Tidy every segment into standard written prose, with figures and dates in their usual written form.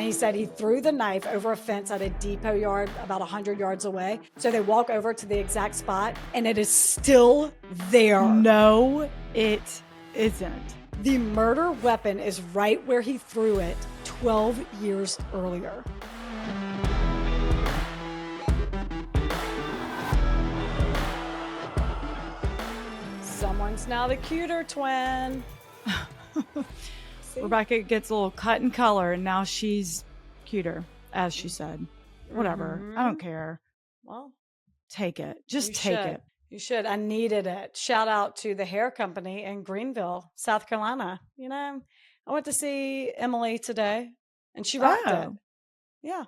And he said he threw the knife over a fence at a depot yard about 100 yards away. So they walk over to the exact spot and it is still there. No, it isn't. The murder weapon is right where he threw it 12 years earlier. Someone's now the cuter twin. Rebecca gets a little cut in color, and now she's cuter, as she said. Whatever. I don't care. Well, take it. Just take it. You should. I needed it. Shout out to the hair company in Greenville, South Carolina. You know, I went to see Emily today, and she rocked it. Yeah.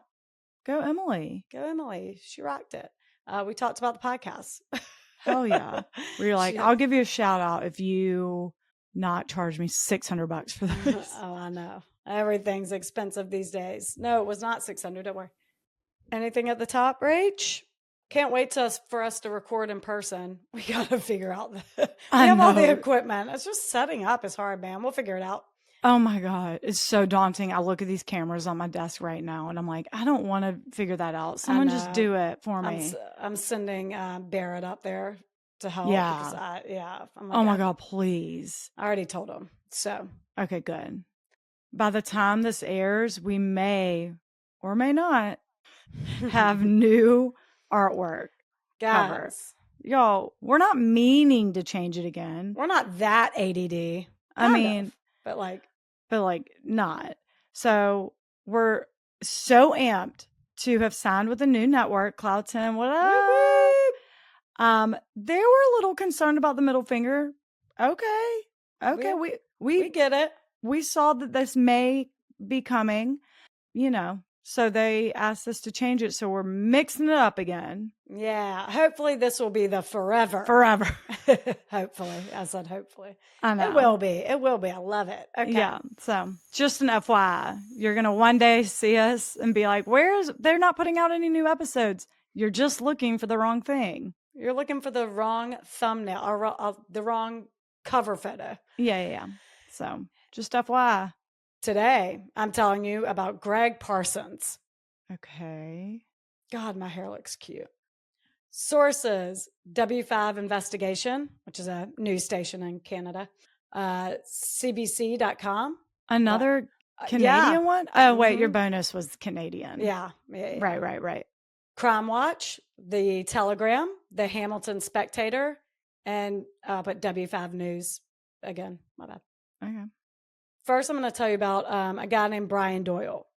Go Emily. Go Emily. She rocked it. We talked about the podcast. Hell yeah. Where you're like, I'll give you a shout out if you not charge me $600 for this. Oh, I know. Everything's expensive these days. No, it was not $600. Don't worry. Anything at the top, Rach? Can't wait for us to record in person. We got to figure out. We have all the equipment. It's just setting up is hard, man. We'll figure it out. Oh my God. It's so daunting. I look at these cameras on my desk right now and I'm like, I don't want to figure that out. Someone just do it for me. I'm sending Barrett up there to help. Yeah. I'm like, oh my God, please. I already told him. So. Okay, good. By the time this airs, we may or may not have new artwork. Guys. Y'all, we're not meaning to change it again. We're not that ADD. But not. So we're so amped to have signed with a new network, Cloud 10. What up? They were a little concerned about the middle finger. Okay. We get it. We saw that this may be coming, so they asked us to change it. So we're mixing it up again. Yeah. Hopefully this will be the forever. Hopefully. I said hopefully. I know. It will be. I love it. Okay. Yeah. So just an FYI, you're going to one day see us and be like, they're not putting out any new episodes. You're just looking for the wrong thing. You're looking for the wrong thumbnail or the wrong cover photo. Yeah. So just FYI. Today, I'm telling you about Greg Parsons. Okay. God, my hair looks cute. Sources, W5 Investigation, which is a news station in Canada. CBC.com. Another Canadian one? Oh, wait, your bonus was Canadian. Yeah. Right. Crime Watch, The Telegram, The Hamilton Spectator, and but W5 News. Again, my bad. Okay. First, I'm going to tell you about a guy named Brian Doyle.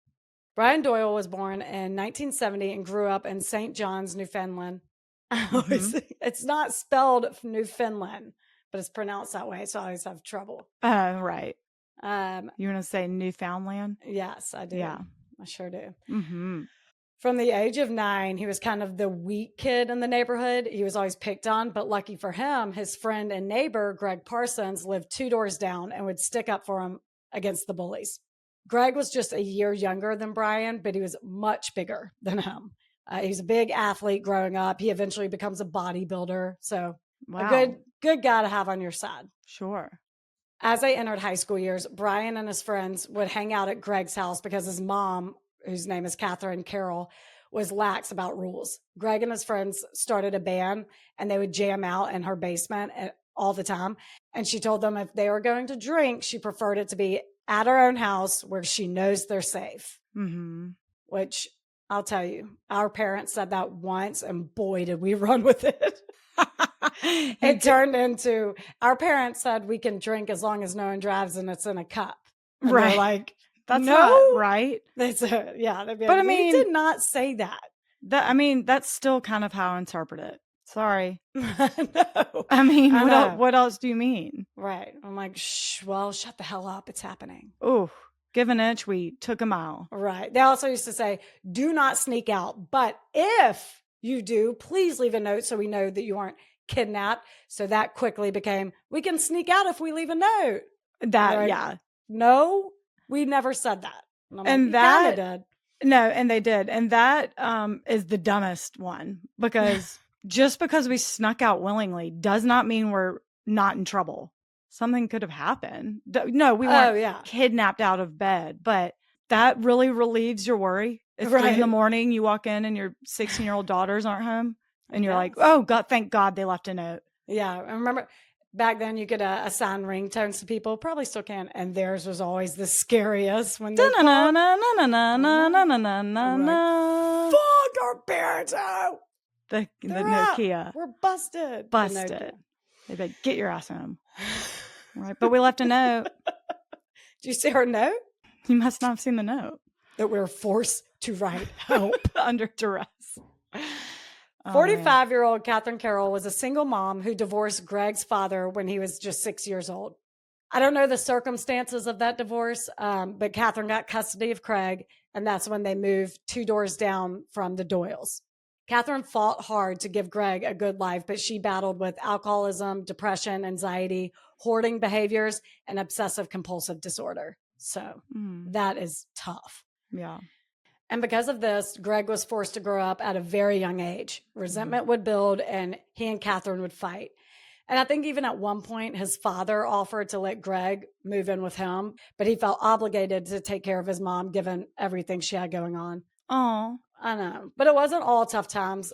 Brian Doyle was born in 1970 and grew up in St. John's, Newfoundland. Mm-hmm. It's not spelled Newfoundland, but it's pronounced that way, so I always have trouble. Right. You want to say Newfoundland? Yes, I do. Yeah. I sure do. Mm-hmm. From the age of 9, he was kind of the weak kid in the neighborhood. He was always picked on, but lucky for him, his friend and neighbor, Greg Parsons, lived 2 doors down and would stick up for him against the bullies. Greg was just a year younger than Brian, but he was much bigger than him. He's a big athlete growing up. He eventually becomes a bodybuilder. So a good guy to have on your side. Sure. As they entered high school years, Brian and his friends would hang out at Greg's house because his mom, whose name is Catherine Carroll, was lax about rules. Greg and his friends started a band and they would jam out in her basement all the time. And she told them if they were going to drink, she preferred it to be at her own house where she knows they're safe. Mm-hmm. Which I'll tell you, our parents said that once and boy, did we run with it. It turned into, our parents said we can drink as long as no one drives and it's in a cup. And right. They're like, that's not right. They said, yeah. But like, I mean, we did not say that. That's still kind of how I interpret it. Sorry. No. I mean, what else do you mean? Right. I'm like, shut the hell up. It's happening. Ooh, give an inch, we took a mile. Right. They also used to say, do not sneak out. But if you do, please leave a note so we know that you aren't kidnapped. So that quickly became, we can sneak out if we leave a note. Yeah. No, we never said that. And that did. No, and they did. And that is the dumbest one because just because we snuck out willingly does not mean we're not in trouble. Something could have happened. No, we weren't kidnapped out of bed, but that really relieves your worry. If 3 in the Right. morning, you walk in and your 16-year-old daughters aren't home, I and you're like, guess. "Oh, God, thank God they left a note." Yeah, I remember back then you could assign ringtones to people, probably still can, and theirs was always the scariest when they called. Right. Da-na-na-na-na-na-na-na-na-na-na. Fuck our parents out. The They're out. Nokia. We're busted. The Nokia. Busted. They'd be like, "Get your ass home." Right, but we left a note. Do you see her note? You must not have seen the note. That we're forced to write help. Under duress. Oh, 45-year-old Catherine Carroll was a single mom who divorced Greg's father when he was just 6 years old. I don't know the circumstances of that divorce, but Catherine got custody of Craig, and that's when they moved 2 doors down from the Doyles. Catherine fought hard to give Greg a good life, but she battled with alcoholism, depression, anxiety, hoarding behaviors, and obsessive compulsive disorder. So that is tough. Yeah. And because of this, Greg was forced to grow up at a very young age. Resentment would build, and he and Catherine would fight. And I think even at one point, his father offered to let Greg move in with him, but he felt obligated to take care of his mom, given everything she had going on. Oh, I know, but it wasn't all tough times.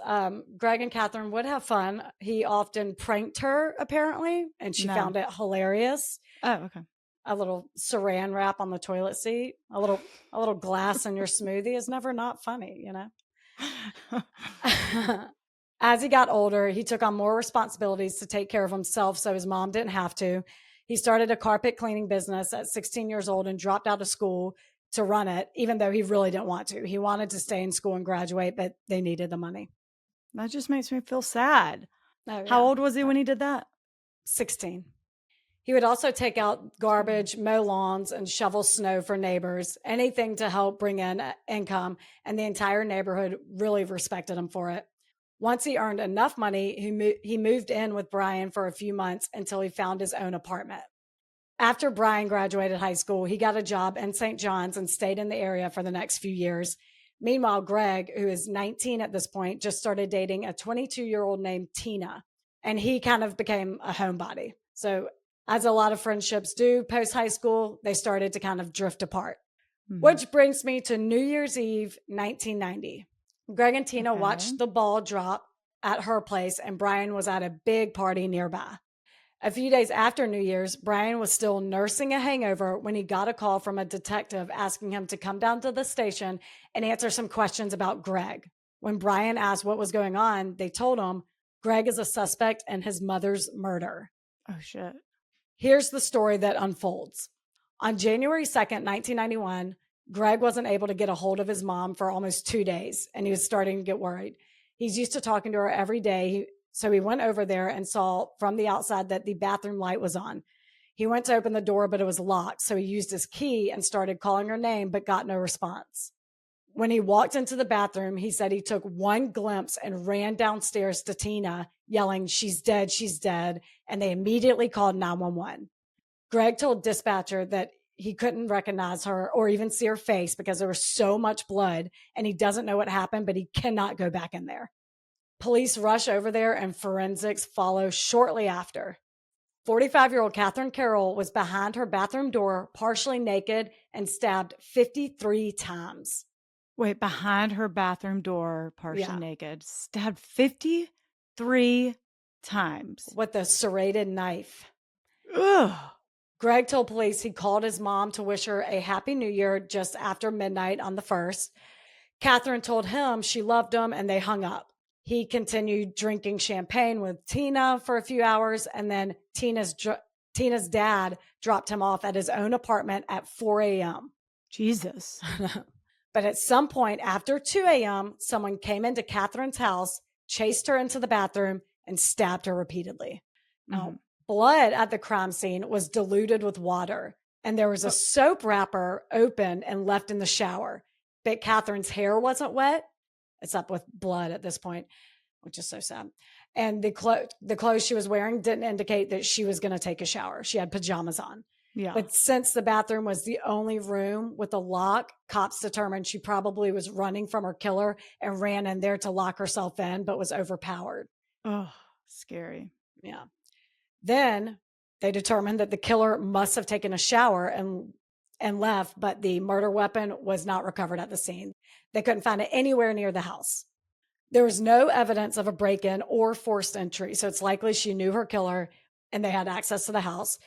Greg and Catherine would have fun. He often pranked her, apparently, and she found it hilarious. Oh, okay. A little saran wrap on the toilet seat, a little glass in your smoothie is never not funny, you know? As he got older, he took on more responsibilities to take care of himself so his mom didn't have to. He started a carpet cleaning business at 16 years old and dropped out of school to run it, even though he really didn't want to. He wanted to stay in school and graduate, but they needed the money. That just makes me feel sad. Oh, How yeah. old was he when he did that? 16. He would also take out garbage, mow lawns, and shovel snow for neighbors, anything to help bring in income, and the entire neighborhood really respected him for it. Once he earned enough money, he moved in with Brian for a few months until he found his own apartment. After Brian graduated high school, he got a job in St. John's and stayed in the area for the next few years. Meanwhile, Greg, who is 19 at this point, just started dating a 22-year-old named Tina, and he kind of became a homebody. So as a lot of friendships do post high school, they started to kind of drift apart. Which brings me to New Year's Eve, 1990. Greg and Tina watched the ball drop at her place, and Brian was at a big party nearby. A few days after New Year's, Brian was still nursing a hangover when he got a call from a detective asking him to come down to the station and answer some questions about Greg. When Brian asked what was going on, they told him Greg is a suspect in his mother's murder. Oh, shit. Here's the story that unfolds. On January 2nd, 1991, Greg wasn't able to get a hold of his mom for almost 2 days, and he was starting to get worried. He's used to talking to her every day, so he went over there and saw from the outside that the bathroom light was on. He went to open the door, but it was locked, so he used his key and started calling her name, but got no response. When he walked into the bathroom, he said he took one glimpse and ran downstairs to Tina, yelling, she's dead, and they immediately called 911. Greg told dispatcher that he couldn't recognize her or even see her face because there was so much blood, and he doesn't know what happened, but he cannot go back in there. Police rush over there and forensics follow shortly after. 45-year-old Catherine Carroll was behind her bathroom door, partially naked and stabbed 53 times. Wait, behind her bathroom door, partially naked, stabbed 53 times. With a serrated knife. Ugh. Greg told police he called his mom to wish her a happy new year just after midnight on the 1st. Catherine told him she loved him and they hung up. He continued drinking champagne with Tina for a few hours, and then Tina's dad dropped him off at his own apartment at 4 a.m. Jesus. But at some point after 2 a.m., someone came into Catherine's house, chased her into the bathroom, and stabbed her repeatedly. Now, blood at the crime scene was diluted with water, and there was a soap wrapper open and left in the shower. But Catherine's hair wasn't wet. It's up with blood at this point, which is so sad. And the clothes she was wearing didn't indicate that she was going to take a shower. She had pajamas on. Yeah. But since the bathroom was the only room with a lock, cops determined she probably was running from her killer and ran in there to lock herself in, but was overpowered. Oh, scary. Yeah. Then they determined that the killer must have taken a shower and left, but the murder weapon was not recovered at the scene. They couldn't find it anywhere near the house. There was no evidence of a break-in or forced entry, so it's likely she knew her killer and they had access to the house.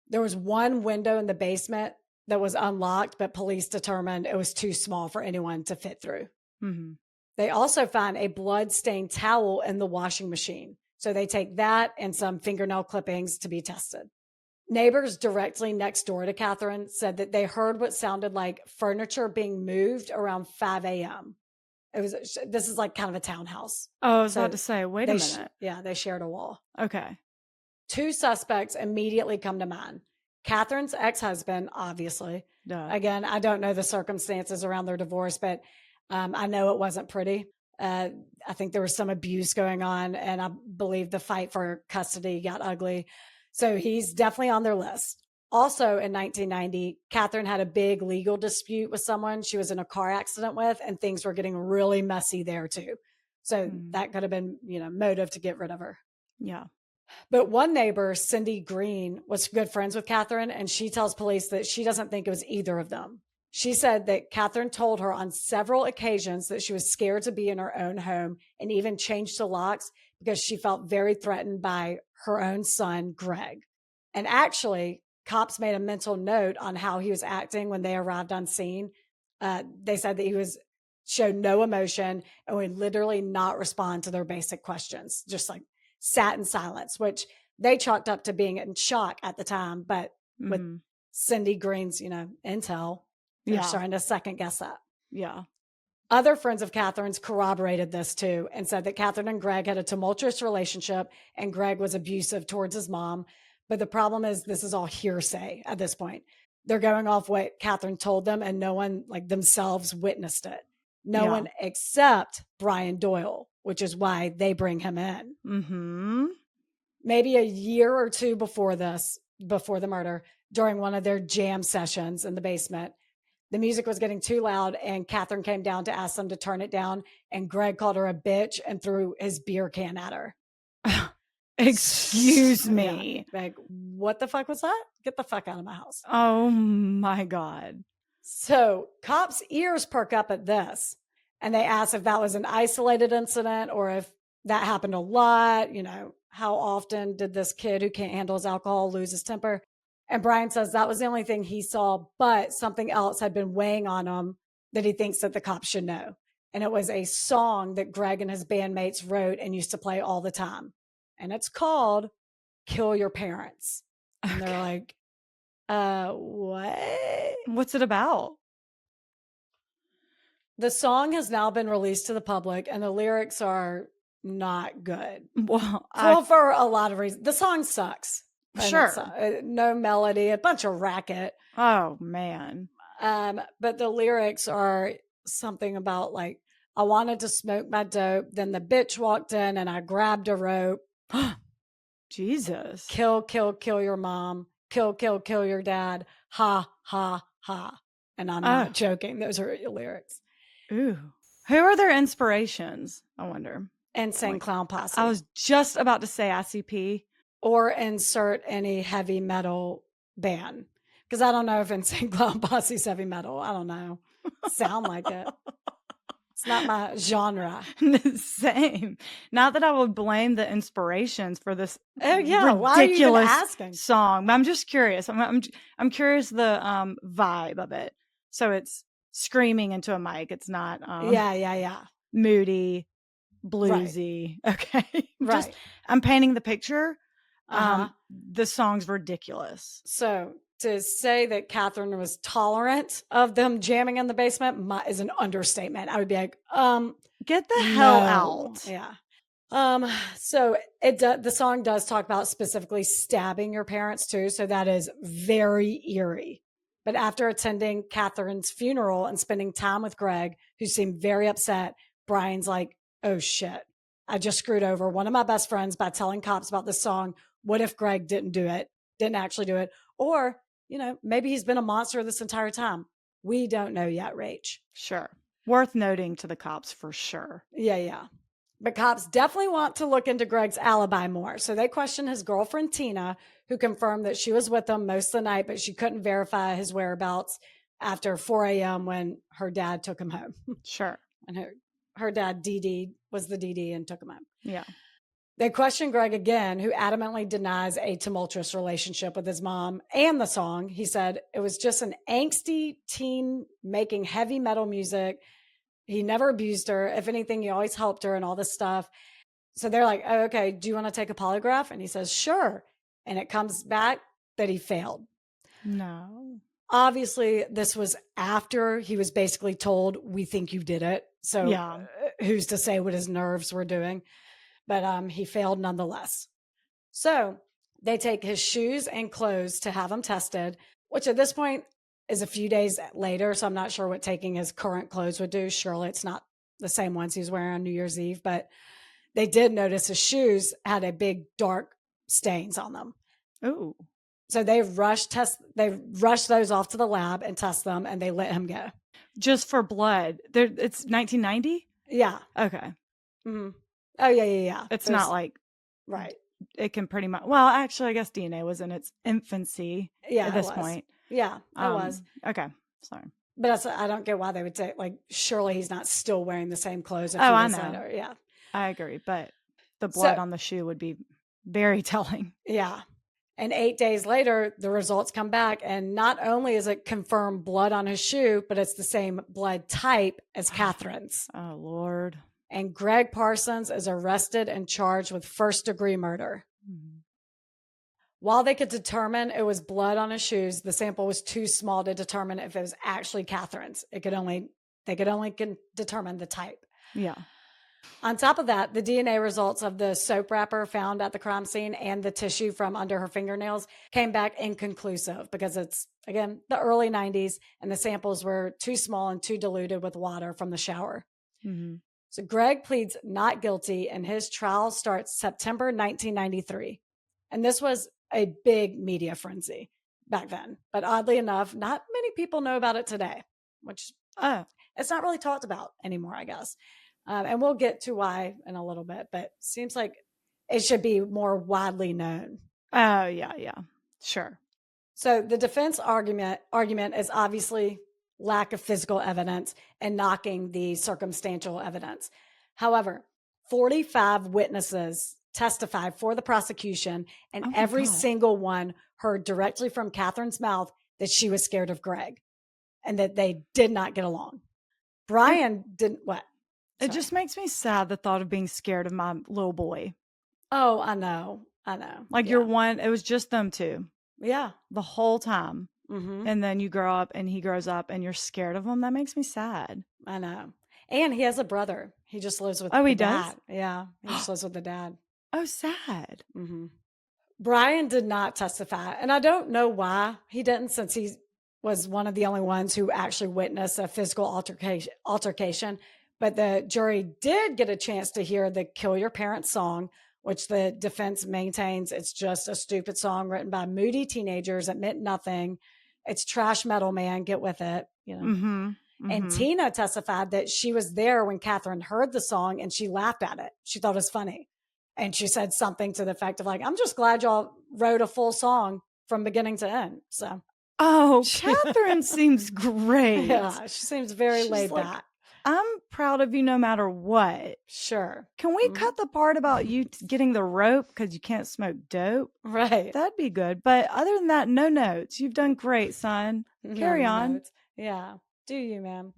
There was one window in the basement that was unlocked, but police determined it was too small for anyone to fit through. Mm-hmm. They also found a blood-stained towel in the washing machine. So they take that and some fingernail clippings to be tested. Neighbors directly next door to Catherine said that they heard what sounded like furniture being moved around 5 a.m. This is like kind of a townhouse. Oh, I was about to say, wait a minute. They shared a wall. Okay. 2 suspects immediately come to mind. Catherine's ex-husband, obviously. Duh. Again, I don't know the circumstances around their divorce, but I know it wasn't pretty. I think there was some abuse going on, and I believe the fight for custody got ugly. So he's definitely on their list. Also in 1990, Catherine had a big legal dispute with someone she was in a car accident with, and things were getting really messy there too. So that could have been, motive to get rid of her. Yeah. But one neighbor, Cindy Green, was good friends with Catherine, and she tells police that she doesn't think it was either of them. She said that Catherine told her on several occasions that she was scared to be in her own home and even changed the locks because she felt very threatened by her own son, Greg. And actually, cops made a mental note on how he was acting when they arrived on scene. They said that showed no emotion and would literally not respond to their basic questions, just like sat in silence, which they chalked up to being in shock at the time. But with Cindy Green's, intel, they're starting to second guess that. Yeah. Other friends of Catherine's corroborated this too and said that Catherine and Greg had a tumultuous relationship and Greg was abusive towards his mom. But the problem is this is all hearsay at this point. They're going off what Catherine told them and no one like themselves witnessed it. No one except Brian Doyle, which is why they bring him in. Mm-hmm. Maybe a year or two before the murder, during one of their jam sessions in the basement, the music was getting too loud and Catherine came down to ask them to turn it down. And Greg called her a bitch and threw his beer can at her. Excuse me. Yeah, like, what the fuck was that? Get the fuck out of my house. Oh my God. So cops' ears perk up at this and they ask if that was an isolated incident or if that happened a lot. How often did this kid who can't handle his alcohol lose his temper? And Brian says that was the only thing he saw, but something else had been weighing on him that he thinks that the cops should know. And it was a song that Greg and his bandmates wrote and used to play all the time. And it's called Kill Your Parents. And they're like, what? What's it about? The song has now been released to the public and the lyrics are not good. Well, for a lot of reasons. The song sucks. Sure. No melody, a bunch of racket. Oh, man. But the lyrics are something about like, I wanted to smoke my dope. Then the bitch walked in and I grabbed a rope. Jesus. Kill your mom. Kill your dad. Ha, ha, ha. And I'm not joking. Those are your lyrics. Ooh. Who are their inspirations? I wonder. Insane Clown Posse. I was just about to say ICP. Or insert any heavy metal band. Because I don't know if Insane Clown Posse's heavy metal. I don't know. Sound like it. It's not my genre. Same. Not that I would blame the inspirations for this ridiculous song. But I'm just curious. I'm curious the vibe of it. So it's screaming into a mic. It's not moody, bluesy. Right. Okay. Right. I'm painting the picture. The song's ridiculous. So to say that Catherine was tolerant of them jamming in the basement is an understatement. I would be like, get the hell out. Yeah. So the song does talk about specifically stabbing your parents too. So that is very eerie. But after attending Catherine's funeral and spending time with Greg, who seemed very upset, Brian's like, oh shit, I just screwed over one of my best friends by telling cops about this song. What if Greg didn't actually do it? Or, maybe he's been a monster this entire time. We don't know yet, Rach. Sure. Worth noting to the cops for sure. Yeah. But cops definitely want to look into Greg's alibi more. So they question his girlfriend, Tina, who confirmed that she was with him most of the night, but she couldn't verify his whereabouts after 4 a.m. when her dad took him home. Sure. And her dad, DD, was the DD and took him home. Yeah. They question Greg again, who adamantly denies a tumultuous relationship with his mom and the song. He said it was just an angsty teen making heavy metal music. He never abused her. If anything, he always helped her and all this stuff. So they're like, oh, okay, do you want to take a polygraph? And he says, sure. And it comes back that he failed. No. Obviously, this was after he was basically told, we think you did it. So Yeah. Who's to say what his nerves were doing? But he failed nonetheless. So they take his shoes and clothes to have him tested, which at this point is a few days later. So I'm not sure what taking his current clothes would do. Surely it's not the same ones he's wearing on New Year's Eve, but they did notice his shoes had a big dark stains on them. Ooh. So they rushed those off to the lab and test them, and they let him go. Just for blood. It's 1990? Yeah. Okay. Mm-hmm. Oh, yeah. It's not like, right. It can pretty much, well, actually, I guess DNA was in its infancy at this point. Yeah, it was. Okay. Sorry. But I don't get why they would take, like, surely he's not still wearing the same clothes. Oh, I know. Later. Yeah. I agree. But the blood on the shoe would be very telling. Yeah. And 8 days later, the results come back. And not only is it confirmed blood on his shoe, but it's the same blood type as Catherine's. Oh, Lord. And Greg Parsons is arrested and charged with first-degree murder. Mm-hmm. While they could determine it was blood on his shoes, the sample was too small to determine if it was actually Catherine's. They could only determine the type. Yeah. On top of that, the DNA results of the soap wrapper found at the crime scene and the tissue from under her fingernails came back inconclusive because it's, again, the early 90s and the samples were too small and too diluted with water from the shower. Mm-hmm. So Greg pleads not guilty and his trial starts September 1993. And this was a big media frenzy back then. But oddly enough, not many people know about it today, which it's not really talked about anymore, I guess. And we'll get to why in a little bit, but seems like it should be more widely known. Oh, yeah. Sure. So the defense argument is obviously lack of physical evidence and knocking the circumstantial evidence. However, 45 witnesses testified for the prosecution, and every single one heard directly from Catherine's mouth that she was scared of Greg and that they did not get along. Brian didn't what? Sorry. It just makes me sad, the thought of being scared of my little boy. Oh, I know. Like you're one, it was just them two. Yeah. The whole time. Mm-hmm. And then you grow up and he grows up and you're scared of him. That makes me sad. I know. And he has a brother. He just lives with he dad. Does? Yeah. He just lives with the dad. Oh, sad. Mm-hmm. Brian did not testify. And I don't know why he didn't, since he was one of the only ones who actually witnessed a physical altercation. But the jury did get a chance to hear the Kill Your Parents song, which the defense maintains it's just a stupid song written by moody teenagers that meant nothing. It's trash metal, man. Get with it. You know. Mm-hmm. Mm-hmm. And Tina testified that she was there when Catherine heard the song and she laughed at it. She thought it was funny. And she said something to the effect of like, I'm just glad y'all wrote a full song from beginning to end. So. Oh, Catherine seems great. Yeah, she seems very laid back. I'm proud of you no matter what. Sure. Can we cut the part about you getting the rope because you can't smoke dope? Right. That'd be good. But other than that, no notes. You've done great, son. Carry on. Notes. Yeah. Do you, ma'am?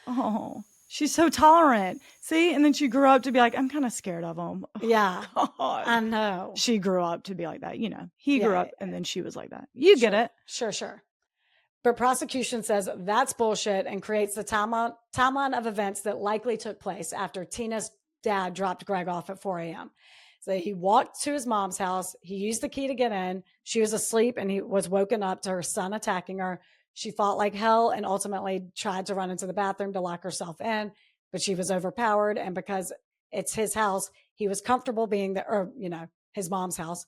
Oh, she's so tolerant. See? And then she grew up to be like, I'm kind of scared of him. Yeah. God. I know. She grew up to be like that. You know, he grew up and then she was like that. You get it. Sure. But prosecution says that's bullshit and creates the timeline of events that likely took place after Tina's dad dropped Greg off at 4 a.m. So he walked to his mom's house. He used the key to get in. She was asleep and he was woken up to her son attacking her. She fought like hell and ultimately tried to run into the bathroom to lock herself in, but she was overpowered. And because it's his house, he was comfortable being there, or, his mom's house.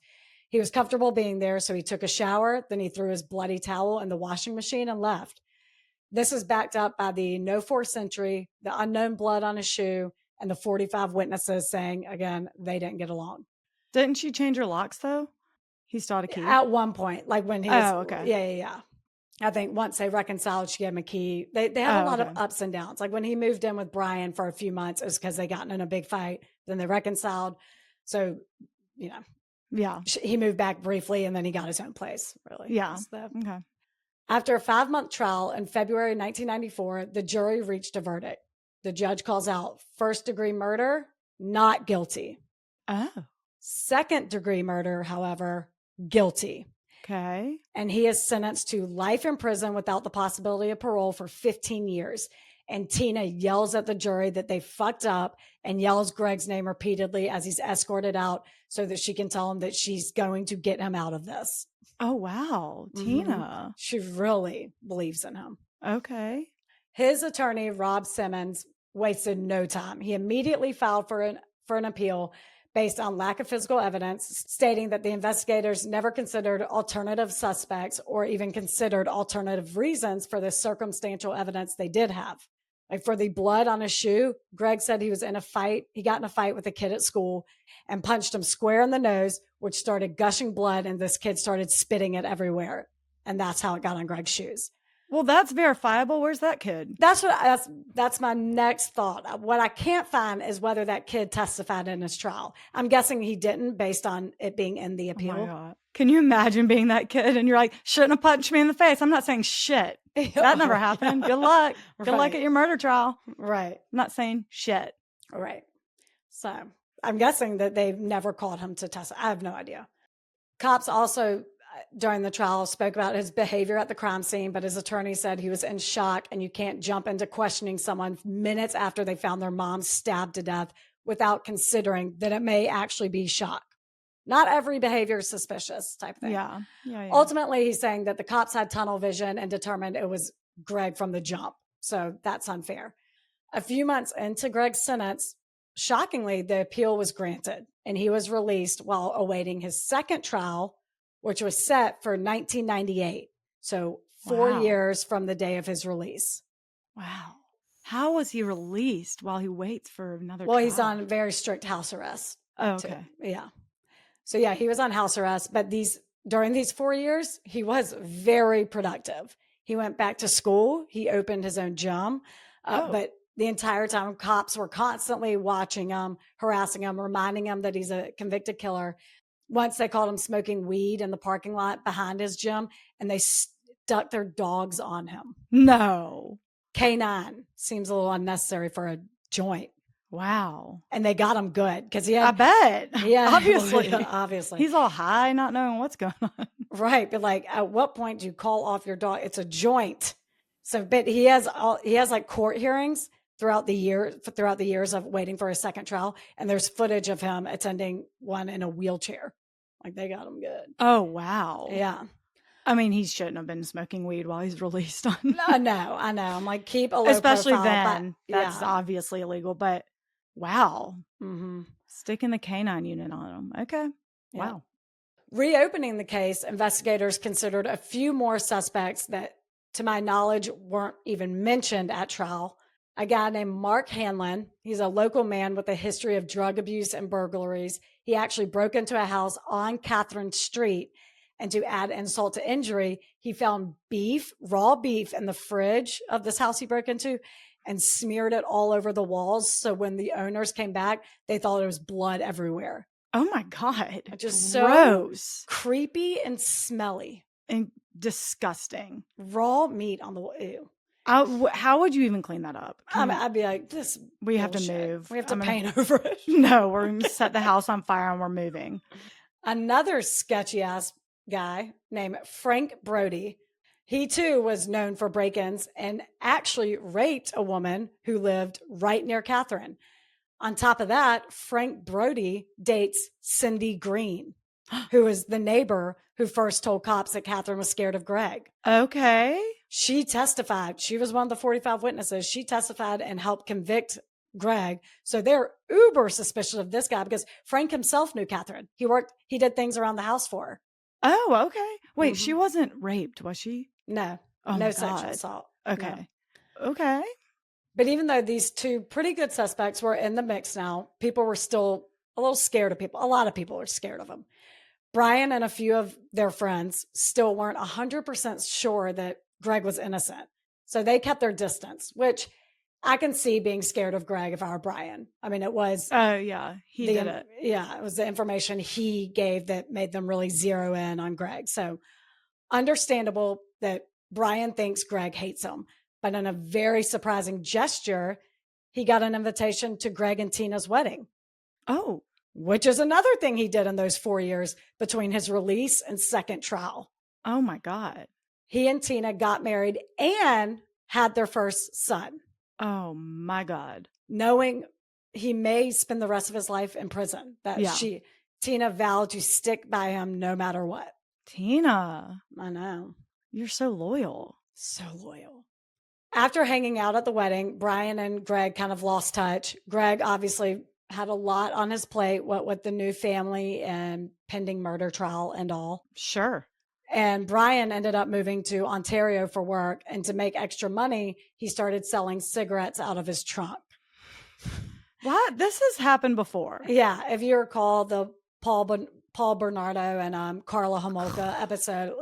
He was comfortable being there, so he took a shower, then he threw his bloody towel in the washing machine and left. This is backed up by the no force entry, the unknown blood on his shoe, and the 45 witnesses saying, again, they didn't get along. Didn't she change her locks, though? He still had a key? At one point, like when he was, okay. yeah. I think once they reconciled, she gave him a key. They had a lot of okay. ups and downs. Like when he moved in with Brian for a few months, it was because they gotten in a big fight. Then they reconciled. So, you know, Yeah. he moved back briefly and then he got his own place, really. Yeah. Okay. After a 5-month trial in February 1994, the jury reached a verdict. The judge calls out first-degree murder, not guilty. Oh. Second-degree murder, however, guilty. Okay. And he is sentenced to life in prison without the possibility of parole for 15 years. And Tina yells at the jury that they fucked up and yells Greg's name repeatedly as he's escorted out so that she can tell him that she's going to get him out of this. Oh, wow. Tina. She really believes in him. Okay. His attorney, Rob Simmons, wasted no time. He immediately filed for an appeal based on lack of physical evidence, stating that the investigators never considered alternative suspects or even considered alternative reasons for the circumstantial evidence they did have. Like for the blood on his shoe, Greg said he was in a fight. He got in a fight with a kid at school and punched him square in the nose, which started gushing blood, and this kid started spitting it everywhere. And that's how it got on Greg's shoes. Well, that's verifiable. Where's that kid? That's my next thought. What I can't find is whether that kid testified in his trial. I'm guessing he didn't based on it being in the appeal. Oh my God. Can you imagine being that kid and you're like, shouldn't have punched me in the face? I'm not saying shit. That never happened. Good luck. Good luck at your murder trial. Right. I'm not saying shit. Right. So I'm guessing that they've never called him to testify. I have no idea. Cops also during the trial spoke about his behavior at the crime scene, but his attorney said he was in shock and you can't jump into questioning someone minutes after they found their mom stabbed to death without considering that it may actually be shock. Not every behavior is suspicious type thing. Yeah. Ultimately, he's saying that the cops had tunnel vision and determined it was Greg from the jump. So that's unfair. A few months into Greg's sentence, shockingly, the appeal was granted and he was released while awaiting his second trial, which was set for 1998. So 4 years from the day of his release. Wow. How was he released while he waits for another trial? Well, he's on very strict house arrest. Oh, okay. Yeah. So yeah, he was on house arrest, but during these 4 years, he was very productive. He went back to school. He opened his own gym, but the entire time cops were constantly watching him, harassing him, reminding him that he's a convicted killer. Once they caught him smoking weed in the parking lot behind his gym and they stuck their dogs on him. No. K9 seems a little unnecessary for a joint. Wow. And they got him good because he had. I bet. Yeah. Obviously. He's all high, not knowing what's going on. Right. But like, at what point do you call off your dog? It's a joint. So, but he has like court hearings throughout the years of waiting for a second trial. And there's footage of him attending one in a wheelchair. Like they got him good. Oh, wow. Yeah. I mean, he shouldn't have been smoking weed while he's released on. I know. I'm like, keep a low especially profile, then. That's obviously illegal, but wow. Mm-hmm. Sticking the canine unit on him. Okay. Yeah. Wow. Reopening the case, investigators considered a few more suspects that, to my knowledge, weren't even mentioned at trial. A guy named Mark Hanlon. He's a local man with a history of drug abuse and burglaries. He actually broke into a house on Catherine Street. And to add insult to injury, he found raw beef in the fridge of this house he broke into and smeared it all over the walls. So when the owners came back, they thought it was blood everywhere. Oh my God. Just gross. So creepy and smelly. And disgusting. Raw meat on the wall. Ew. How would you even clean that up? I'd be like, we have to move. We have to paint over it. No, we're going to set the house on fire and we're moving. Another sketchy ass guy named Frank Brody. He too was known for break-ins and actually raped a woman who lived right near Catherine. On top of that, Frank Brody dates Cindy Green, who is the neighbor who first told cops that Catherine was scared of Greg. Okay. She testified. She was one of the 45 witnesses. She testified and helped convict Greg. So they're uber suspicious of this guy because Frank himself knew Catherine. He did things around the house for her. Oh, okay. Wait, She wasn't raped, was she? No. Oh no sexual assault. Okay. No. Okay. But even though these two pretty good suspects were in the mix now, people were still a little scared of people. A lot of people were scared of them. Brian and a few of their friends still weren't 100% sure that Greg was innocent. So they kept their distance, which I can see being scared of Greg if I were Brian. I mean, it was. Oh, yeah. He did it. Yeah, it was the information he gave that made them really zero in on Greg. So understandable that Brian thinks Greg hates him. But in a very surprising gesture, he got an invitation to Greg and Tina's wedding. Oh. Which is another thing he did in those 4 years between his release and second trial. Oh, my God. He and Tina got married and had their first son. Oh, my God. Knowing he may spend the rest of his life in prison. Tina vowed to stick by him no matter what. Tina. I know. You're so loyal. So loyal. After hanging out at the wedding, Brian and Greg kind of lost touch. Greg obviously had a lot on his plate, what with the new family and pending murder trial and all. Sure. And Brian ended up moving to Ontario for work. And to make extra money, he started selling cigarettes out of his trunk. What? This has happened before. Yeah. If you recall the Paul Bernardo and Carla Homolka episode.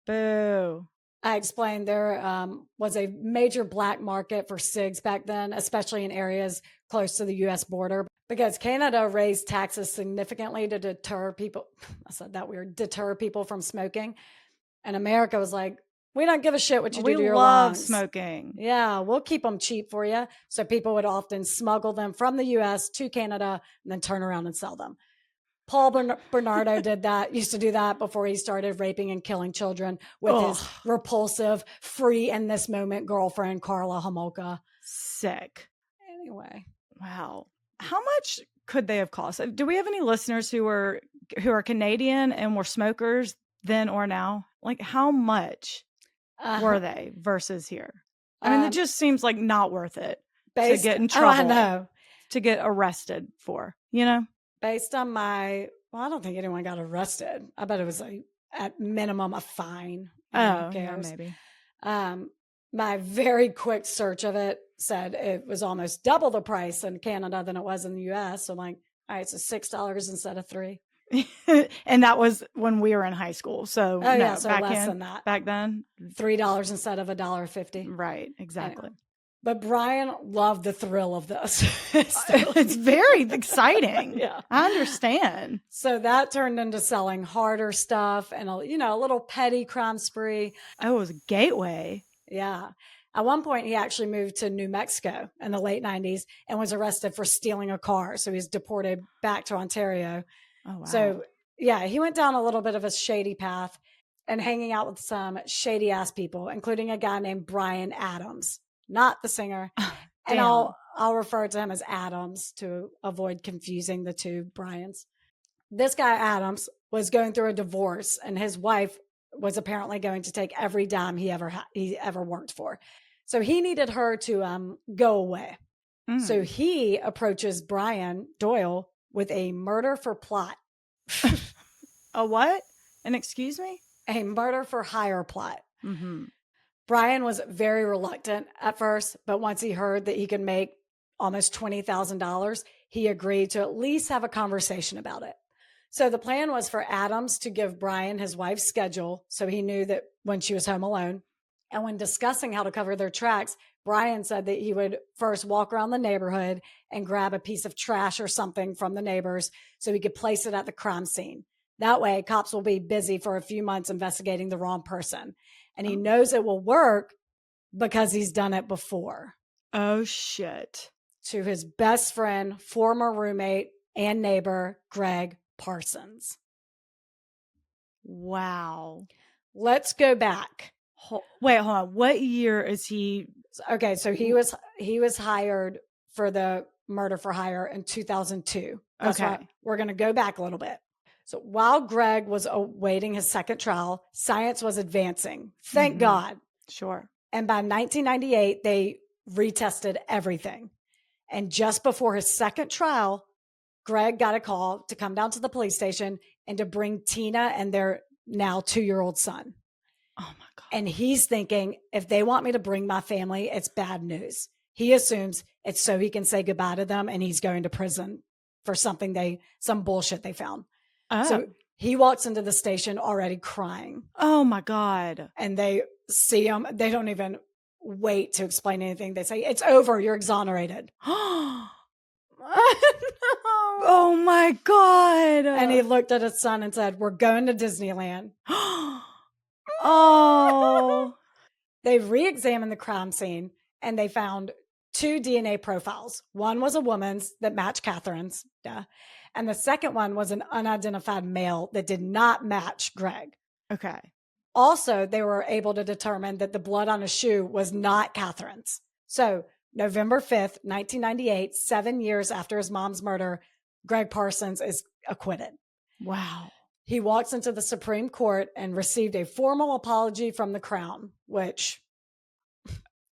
Boo. I explained there was a major black market for cigs back then, especially in areas close to the U.S. border, because Canada raised taxes significantly to deter people. I said that weird, deter people from smoking. And America was like, we don't give a shit what you do to your lungs. We love smoking. Yeah, we'll keep them cheap for you. So people would often smuggle them from the U.S. to Canada and then turn around and sell them. Paul Bernardo used to do that before he started raping and killing children with his repulsive, free in this moment girlfriend, Carla Homolka. Sick. Anyway. Wow. How much could they have cost? Do we have any listeners who are Canadian and were smokers then or now? Like, how much were they versus here? I mean, it just seems like not worth it to get in trouble. I know. To get arrested for, you know? Based on I don't think anyone got arrested. I bet it was at minimum a fine. Oh, yeah, maybe. My very quick search of it said it was almost double the price in Canada than it was in the U.S. So I'm like, all right, so $6 instead of $3. And that was when we were in high school. So, so less than that. Back then, $3 instead of $1.50. Right, exactly. Anyway. But Brian loved the thrill of this. It's very exciting. Yeah. I understand. So that turned into selling harder stuff and a little petty crime spree. Oh, it was a gateway. Yeah. At one point, he actually moved to New Mexico in the late 90s and was arrested for stealing a car. So he was deported back to Ontario. Oh, wow. So, yeah, he went down a little bit of a shady path and hanging out with some shady ass people, including a guy named Brian Adams. Not the singer. And I'll refer to him as Adams to avoid confusing the two Brians. This guy, Adams, was going through a divorce, and his wife was apparently going to take every dime he ever worked for. So he needed her to go away. So he approaches Brian Doyle with a murder for plot. A what? And excuse me? A murder for hire plot. Mm-hmm. Brian was very reluctant at first, but once he heard that he could make almost $20,000, he agreed to at least have a conversation about it. So the plan was for Adams to give Brian his wife's schedule so he knew that when she was home alone. And when discussing how to cover their tracks, Brian said that he would first walk around the neighborhood and grab a piece of trash or something from the neighbors so he could place it at the crime scene. That way, cops will be busy for a few months investigating the wrong person. And he knows it will work because he's done it before. Oh, shit. To his best friend, former roommate, and neighbor, Greg Parsons. Wow. Let's go back. Wait, hold on. What year is he? Okay, so he was hired for the murder for hire in 2002. That's okay. Right. We're going to go back a little bit. So while Greg was awaiting his second trial, science was advancing. Thank God. Sure. And by 1998, they retested everything. And just before his second trial, Greg got a call to come down to the police station and to bring Tina and their now 2-year-old son. Oh my God. And he's thinking, if they want me to bring my family, it's bad news. He assumes it's so he can say goodbye to them, and he's going to prison for some bullshit they found. Oh. So he walks into the station already crying. Oh my God. And they see him. They don't even wait to explain anything. They say, it's over. You're exonerated. No. Oh my God. And he looked at his son and said, we're going to Disneyland. Oh. They re-examined the crime scene and they found 2 DNA profiles. One was a woman's that matched Catherine's, and the second one was an unidentified male that did not match Greg. Okay. Also, they were able to determine that the blood on his shoe was not Catherine's. So November 5th, 1998, 7 years after his mom's murder, Greg Parsons is acquitted. Wow. He walks into the Supreme Court and received a formal apology from the Crown, which,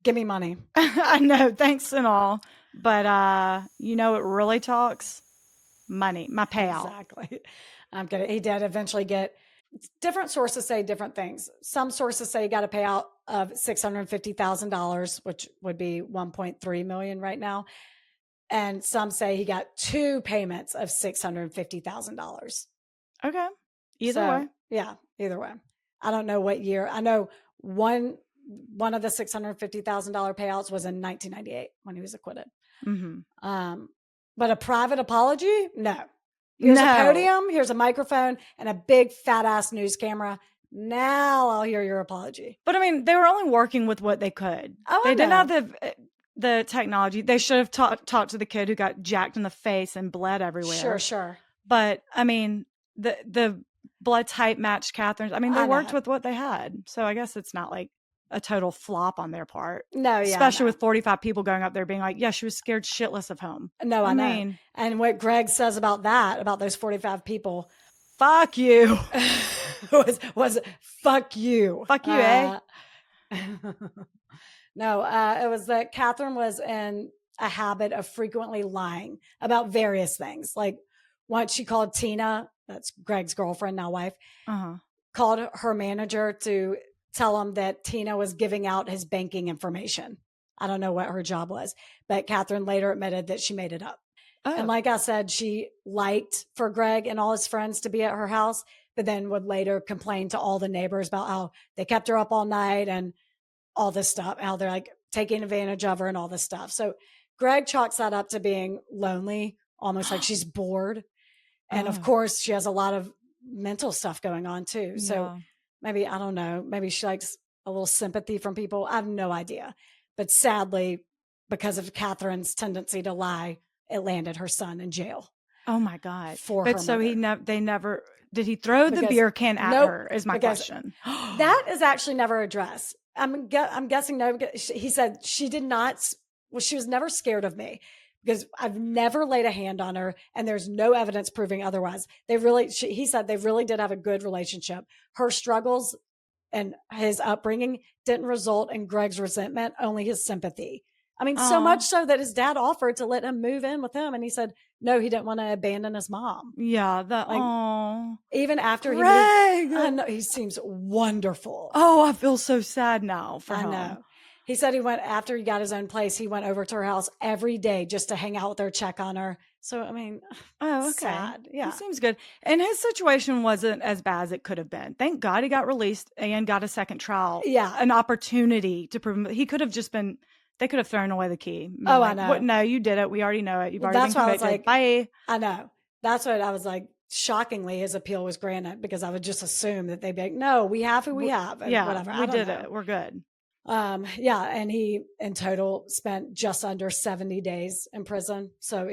give me money. I know, thanks and all. But you know what really talks? Money, my payout. Exactly. I'm kidding. He did eventually get, different sources say different things. Some sources say he got a payout of $650,000, which would be 1.3 million right now. And some say he got 2 payments of $650,000. Okay. Either way. Yeah, either way. I don't know what year. I know one of the $650,000 payouts was in 1998 when he was acquitted. Mm-hmm. But a private apology? No. Here's a podium, here's a microphone, and a big fat ass news camera. Now I'll hear your apology. But I mean, they were only working with what they could. They didn't have the technology. They should have talked to the kid who got jacked in the face and bled everywhere. Sure. But I mean, the blood type matched Catherine's. I mean, they worked with what they had. So I guess it's not like a total flop on their part. No, yeah. Especially with 45 people going up there being like, yeah, she was scared shitless of home. No, I mean, and what Greg says about those 45 people, fuck you. was fuck you. Fuck you, eh? No, it was that Catherine was in a habit of frequently lying about various things. Like once she called Tina, that's Greg's girlfriend, now wife, called her manager to tell him that Tina was giving out his banking information. I don't know what her job was, but Catherine later admitted that she made it up. Oh. And like I said, she liked for Greg and all his friends to be at her house, but then would later complain to all the neighbors about how they kept her up all night and all this stuff, how they're like taking advantage of her and all this stuff. So Greg chalks that up to being lonely, almost like she's bored. And of course, she has a lot of mental stuff going on too. So maybe, I don't know, maybe she likes a little sympathy from people. I have no idea. But sadly, because of Catherine's tendency to lie, it landed her son in jail. Oh my God. But so they never, did he throw the beer can at her is my question. That is actually never addressed. I'm guessing no, because he said she did not, well, she was never scared of me because I've never laid a hand on her and there's no evidence proving otherwise. He said they really did have a good relationship. Her struggles and his upbringing didn't result in Greg's resentment, only his sympathy. I mean, so much so that his dad offered to let him move in with him. And he said, no, he didn't want to abandon his mom. Yeah. Even after Greg! he moved, he seems wonderful. Oh, I feel so sad now for him. I know. He said after he got his own place, he went over to her house every day just to hang out with her, check on her. So, I mean, okay. Sad. Yeah. It seems good. And his situation wasn't as bad as it could have been. Thank God he got released and got a second trial. Yeah. An opportunity to prove him. He could have just been, they could have thrown away the key. I know. No, you did it. We already know it. You've already been convicted. I was like, bye. I know. That's what I was like. Shockingly, his appeal was granted because I would just assume that they'd be like, no, we have who we have. And whatever. We did it. We're good. And he in total spent just under 70 days in prison. So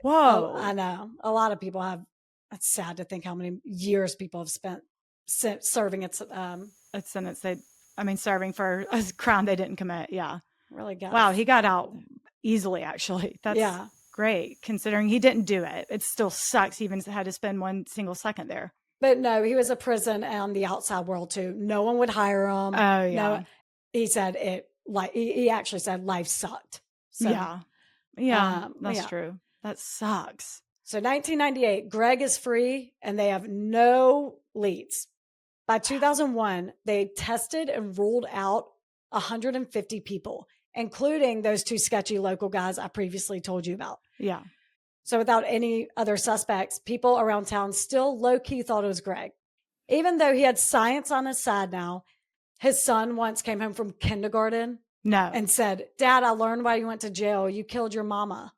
I know a lot of people have, it's sad to think how many years people have spent serving a sentence serving for a crime they didn't commit. Yeah. Really got Wow, he got out easily, actually. That's great, considering he didn't do it. It still sucks he even had to spend one single second there. But no, he was a prison on the outside world too. No one would hire him. Oh, yeah. No, he said he actually said life sucked. So, that's true. That sucks. So 1998, Greg is free and they have no leads. By 2001, they tested and ruled out 150 people, including those 2 sketchy local guys I previously told you about. Yeah. So without any other suspects, people around town still low-key thought it was Greg. Even though he had science on his side now, his son once came home from kindergarten No. and said, "Dad, I learned why you went to jail. You killed your mama."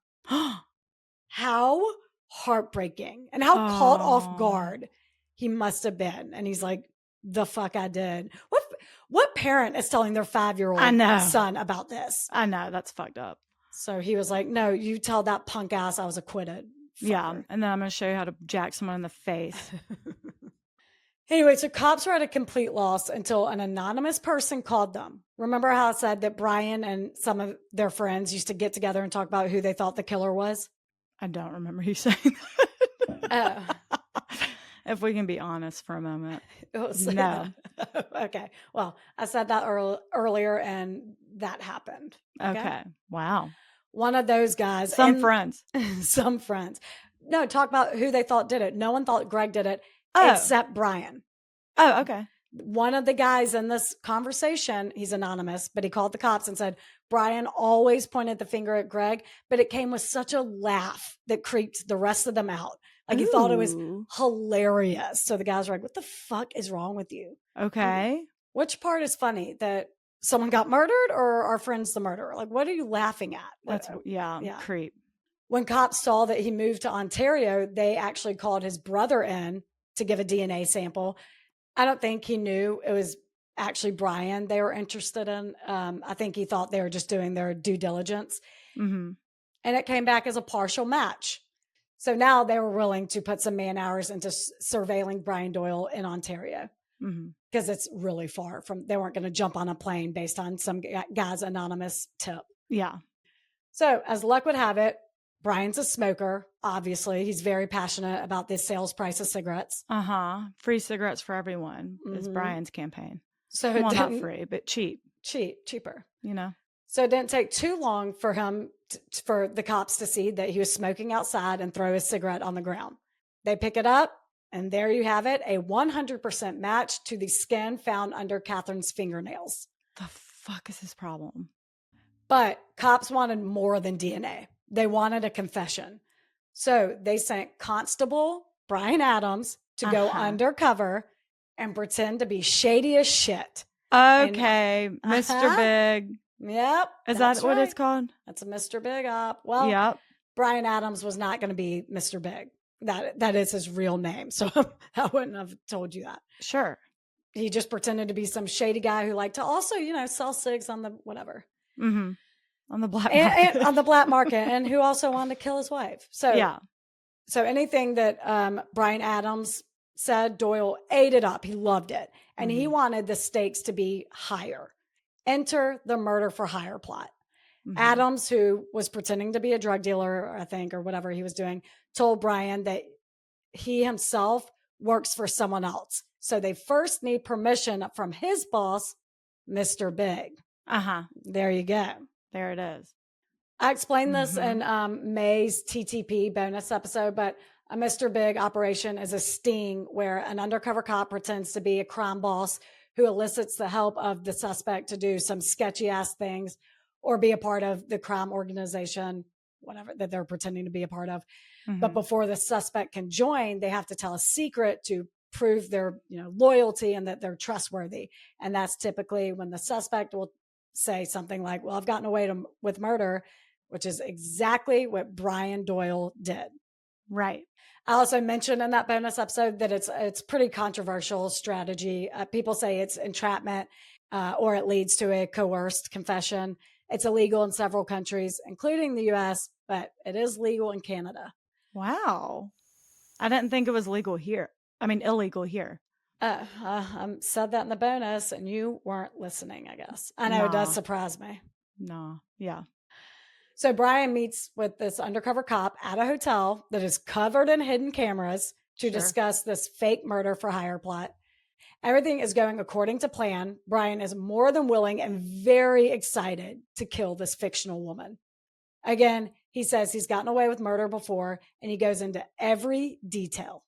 How heartbreaking and how caught off guard he must have been. And he's like, "The fuck I did." What parent is telling their 5-year-old son about this? I know. That's fucked up. So he was like, "No, you tell that punk ass I was acquitted." Fucker. Yeah. And then I'm going to show you how to jack someone in the face. Anyway, so cops were at a complete loss until an anonymous person called them. Remember how I said that Brian and some of their friends used to get together and talk about who they thought the killer was? I don't remember you saying that. If we can be honest for a moment. No. Okay. Well, I said that earlier and that happened. Okay. Wow. One of those guys. Some friends. Some friends. No, talk about who they thought did it. No one thought Greg did it except Brian. Oh, okay. One of the guys in this conversation, he's anonymous, but he called the cops and said, Brian always pointed the finger at Greg, but it came with such a laugh that creeped the rest of them out. Like he thought it was hilarious. So the guys were like, "What the fuck is wrong with you?" Okay. Which part is funny? That someone got murdered or our friend's the murderer? Like, what are you laughing at? That's, yeah, creep. When cops saw that he moved to Ontario, they actually called his brother in to give a DNA sample. I don't think he knew it was actually Brian they were interested in. I think he thought they were just doing their due diligence. Mm-hmm. And it came back as a partial match. So now they were willing to put some man hours into surveilling Brian Doyle in Ontario because it's really far from, they weren't going to jump on a plane based on some guy's anonymous tip. Yeah. So as luck would have it, Brian's a smoker. Obviously, he's very passionate about this sales price of cigarettes. Free cigarettes for everyone is Brian's campaign. So well, not free, but cheaper. You know. So it didn't take too long for him, for the cops to see that he was smoking outside and throw his cigarette on the ground. They pick it up, and there you have it, a 100% match to the skin found under Catherine's fingernails. The fuck is his problem? But cops wanted more than DNA. They wanted a confession. So they sent Constable Brian Adams to go undercover and pretend to be shady as shit. Okay, Mr. Big. Yep. Is that what it's called? That's a Mr. Big Op. Well, yep. Brian Adams was not going to be Mr. Big. That is his real name. So I wouldn't have told you that. Sure. He just pretended to be some shady guy who liked to also, sell cigs on the whatever. Mm-hmm. On the black market. And on the black market, and who also wanted to kill his wife. So yeah. So anything that Brian Adams said, Doyle ate it up. He loved it. And he wanted the stakes to be higher. Enter the murder for hire plot. Adams, who was pretending to be a drug dealer, I think, or whatever he was doing, told Brian that he himself works for someone else. So they first need permission from his boss, Mr. Big. There you go. There it is. I explained this in May's TTP bonus episode, but a Mr. Big operation is a sting where an undercover cop pretends to be a crime boss who elicits the help of the suspect to do some sketchy ass things or be a part of the crime organization, whatever that they're pretending to be a part of. But before the suspect can join, they have to tell a secret to prove their loyalty and that they're trustworthy. And that's typically when the suspect will say something like, "Well, I've gotten away with murder," which is exactly what Brian Doyle did. Right. I also mentioned in that bonus episode that it's pretty controversial strategy. People say it's entrapment or it leads to a coerced confession. It's illegal in several countries, including the U.S., but it is legal in Canada. Wow. I didn't think it was illegal here. I said that in the bonus and you weren't listening, I guess. I know it does surprise me. No. Yeah. So Brian meets with this undercover cop at a hotel that is covered in hidden cameras to discuss this fake murder for hire plot. Everything is going according to plan. Brian is more than willing and very excited to kill this fictional woman. Again, he says he's gotten away with murder before, and he goes into every detail.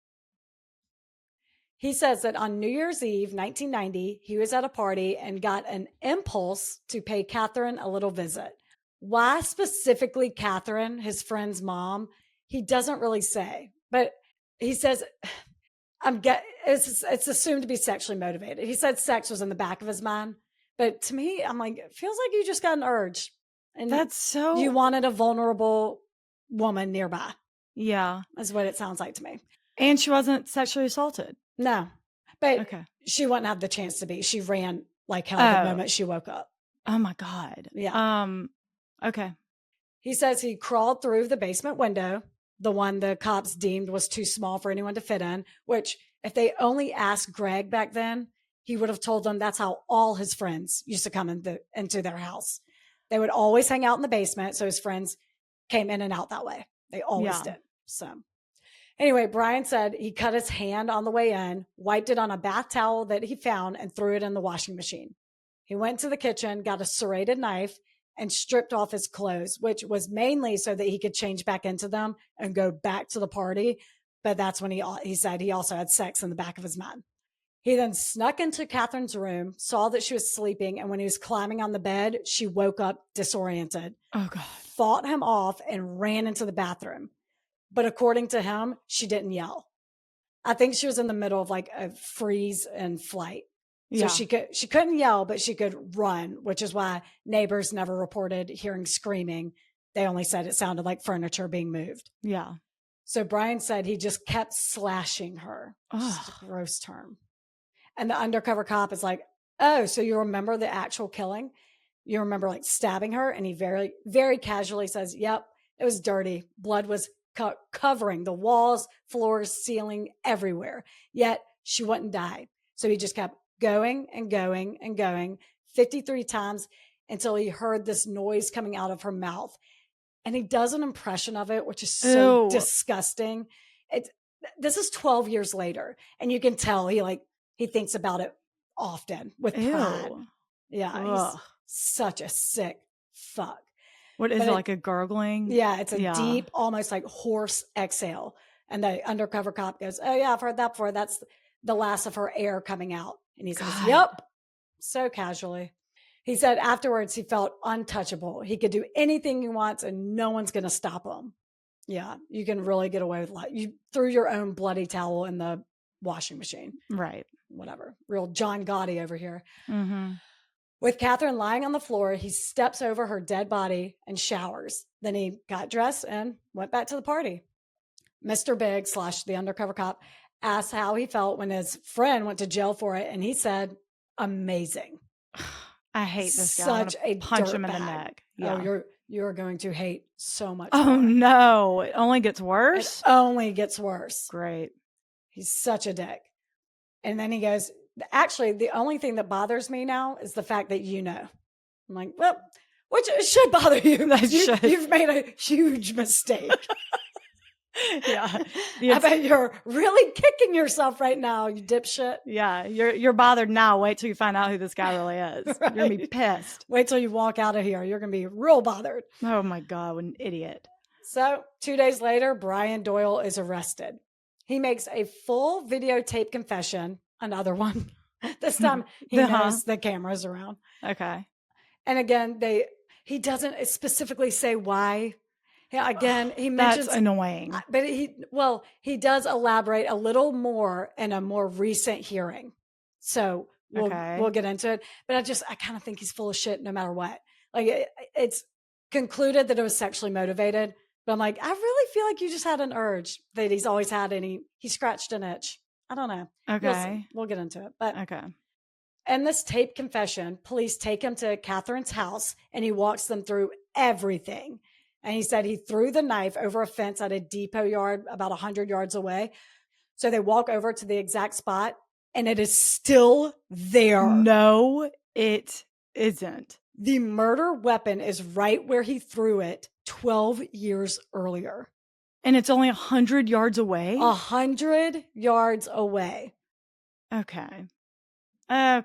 He says that on New Year's Eve, 1990, he was at a party and got an impulse to pay Catherine a little visit. Why specifically Catherine, his friend's mom, he doesn't really say, but he says it's assumed to be sexually motivated. He said sex was in the back of his mind, but to me, I'm like, it feels like you just got an urge, and That's so. you wanted a vulnerable woman nearby. Yeah, is what it sounds like to me. And she wasn't sexually assaulted. No, but Okay. she wouldn't have the chance to be. She ran like hell the moment she woke up. Oh my God. Yeah. Okay. He says he crawled through the basement window, the one the cops deemed was too small for anyone to fit in, which if they only asked Greg back then, he would have told them that's how all his friends used to come into their house. They would always hang out in the basement. So his friends came in and out that way. They always did. So anyway, Brian said he cut his hand on the way in, wiped it on a bath towel that he found, and threw it in the washing machine. He went to the kitchen, got a serrated knife, and stripped off his clothes, which was mainly so that he could change back into them and go back to the party. But that's when he said he also had sex in the back of his mind. He then snuck into Catherine's room, saw that she was sleeping, and when he was climbing on the bed, she woke up disoriented. Oh, God. Fought him off and ran into the bathroom. But according to him, she didn't yell. I think she was in the middle of like a freeze and flight. So she couldn't yell, but she could run, which is why neighbors never reported hearing screaming. They only said it sounded like furniture being moved. Yeah. So Brian said he just kept slashing her. Just a gross term. And the undercover cop is like, oh, so you remember the actual killing? You remember like stabbing her? And he very, very casually says, yep, it was dirty. Blood was covering the walls, floors, ceiling, everywhere. Yet she wouldn't die. So he just kept going and going and going 53 times until he heard this noise coming out of her mouth. And he does an impression of it, which is so disgusting. This is 12 years later. And you can tell he thinks about it often with pride. Yeah. He's such a sick fuck. What is it, like a gurgling? Yeah, it's a deep, almost like hoarse exhale. And the undercover cop goes, oh yeah, I've heard that before. That's the last of her air coming out. And he says, yep, so casually. He said afterwards he felt untouchable. He could do anything he wants and no one's going to stop him. Yeah, you can really get away with a lot. You threw your own bloody towel in the washing machine. Right. Whatever. Real John Gotti over here. Mm-hmm. With Catherine lying on the floor, he steps over her dead body and showers. Then he got dressed and went back to the party. Mr. Big / the undercover cop asked how he felt when his friend went to jail for it. And he said, amazing. I hate this guy. Such a punch him in the neck. Yeah. Oh, you're going to hate so much. Oh, more. No. It only gets worse. It only gets worse. Great. He's such a dick. And then he goes, actually, the only thing that bothers me now is the fact that you know. I'm like, well, which should bother you. You've made a huge mistake. Yeah. I bet you're really kicking yourself right now, you dipshit. Yeah. You're bothered now. Wait till you find out who this guy really is. Right. You're going to be pissed. Wait till you walk out of here. You're going to be real bothered. Oh my God. What an idiot. So 2 days later, Brian Doyle is arrested. He makes a full videotape confession, another one. This time he knows the camera's around. Okay. And again, he doesn't specifically say why. Yeah, again, he mentions that's annoying. But he does elaborate a little more in a more recent hearing. So we'll get into it. But I kind of think he's full of shit no matter what. Like it's concluded that it was sexually motivated. But I'm like, I really feel like you just had an urge that he's always had, and he scratched an itch. I don't know. Okay. We'll get into it. But okay. In this tape confession, police take him to Catherine's house and he walks them through everything. And he said he threw the knife over a fence at a depot yard about 100 yards away. So they walk over to the exact spot and it is still there. No, it isn't. The murder weapon is right where he threw it 12 years earlier. And it's only 100 yards away? 100 yards away. Okay. Now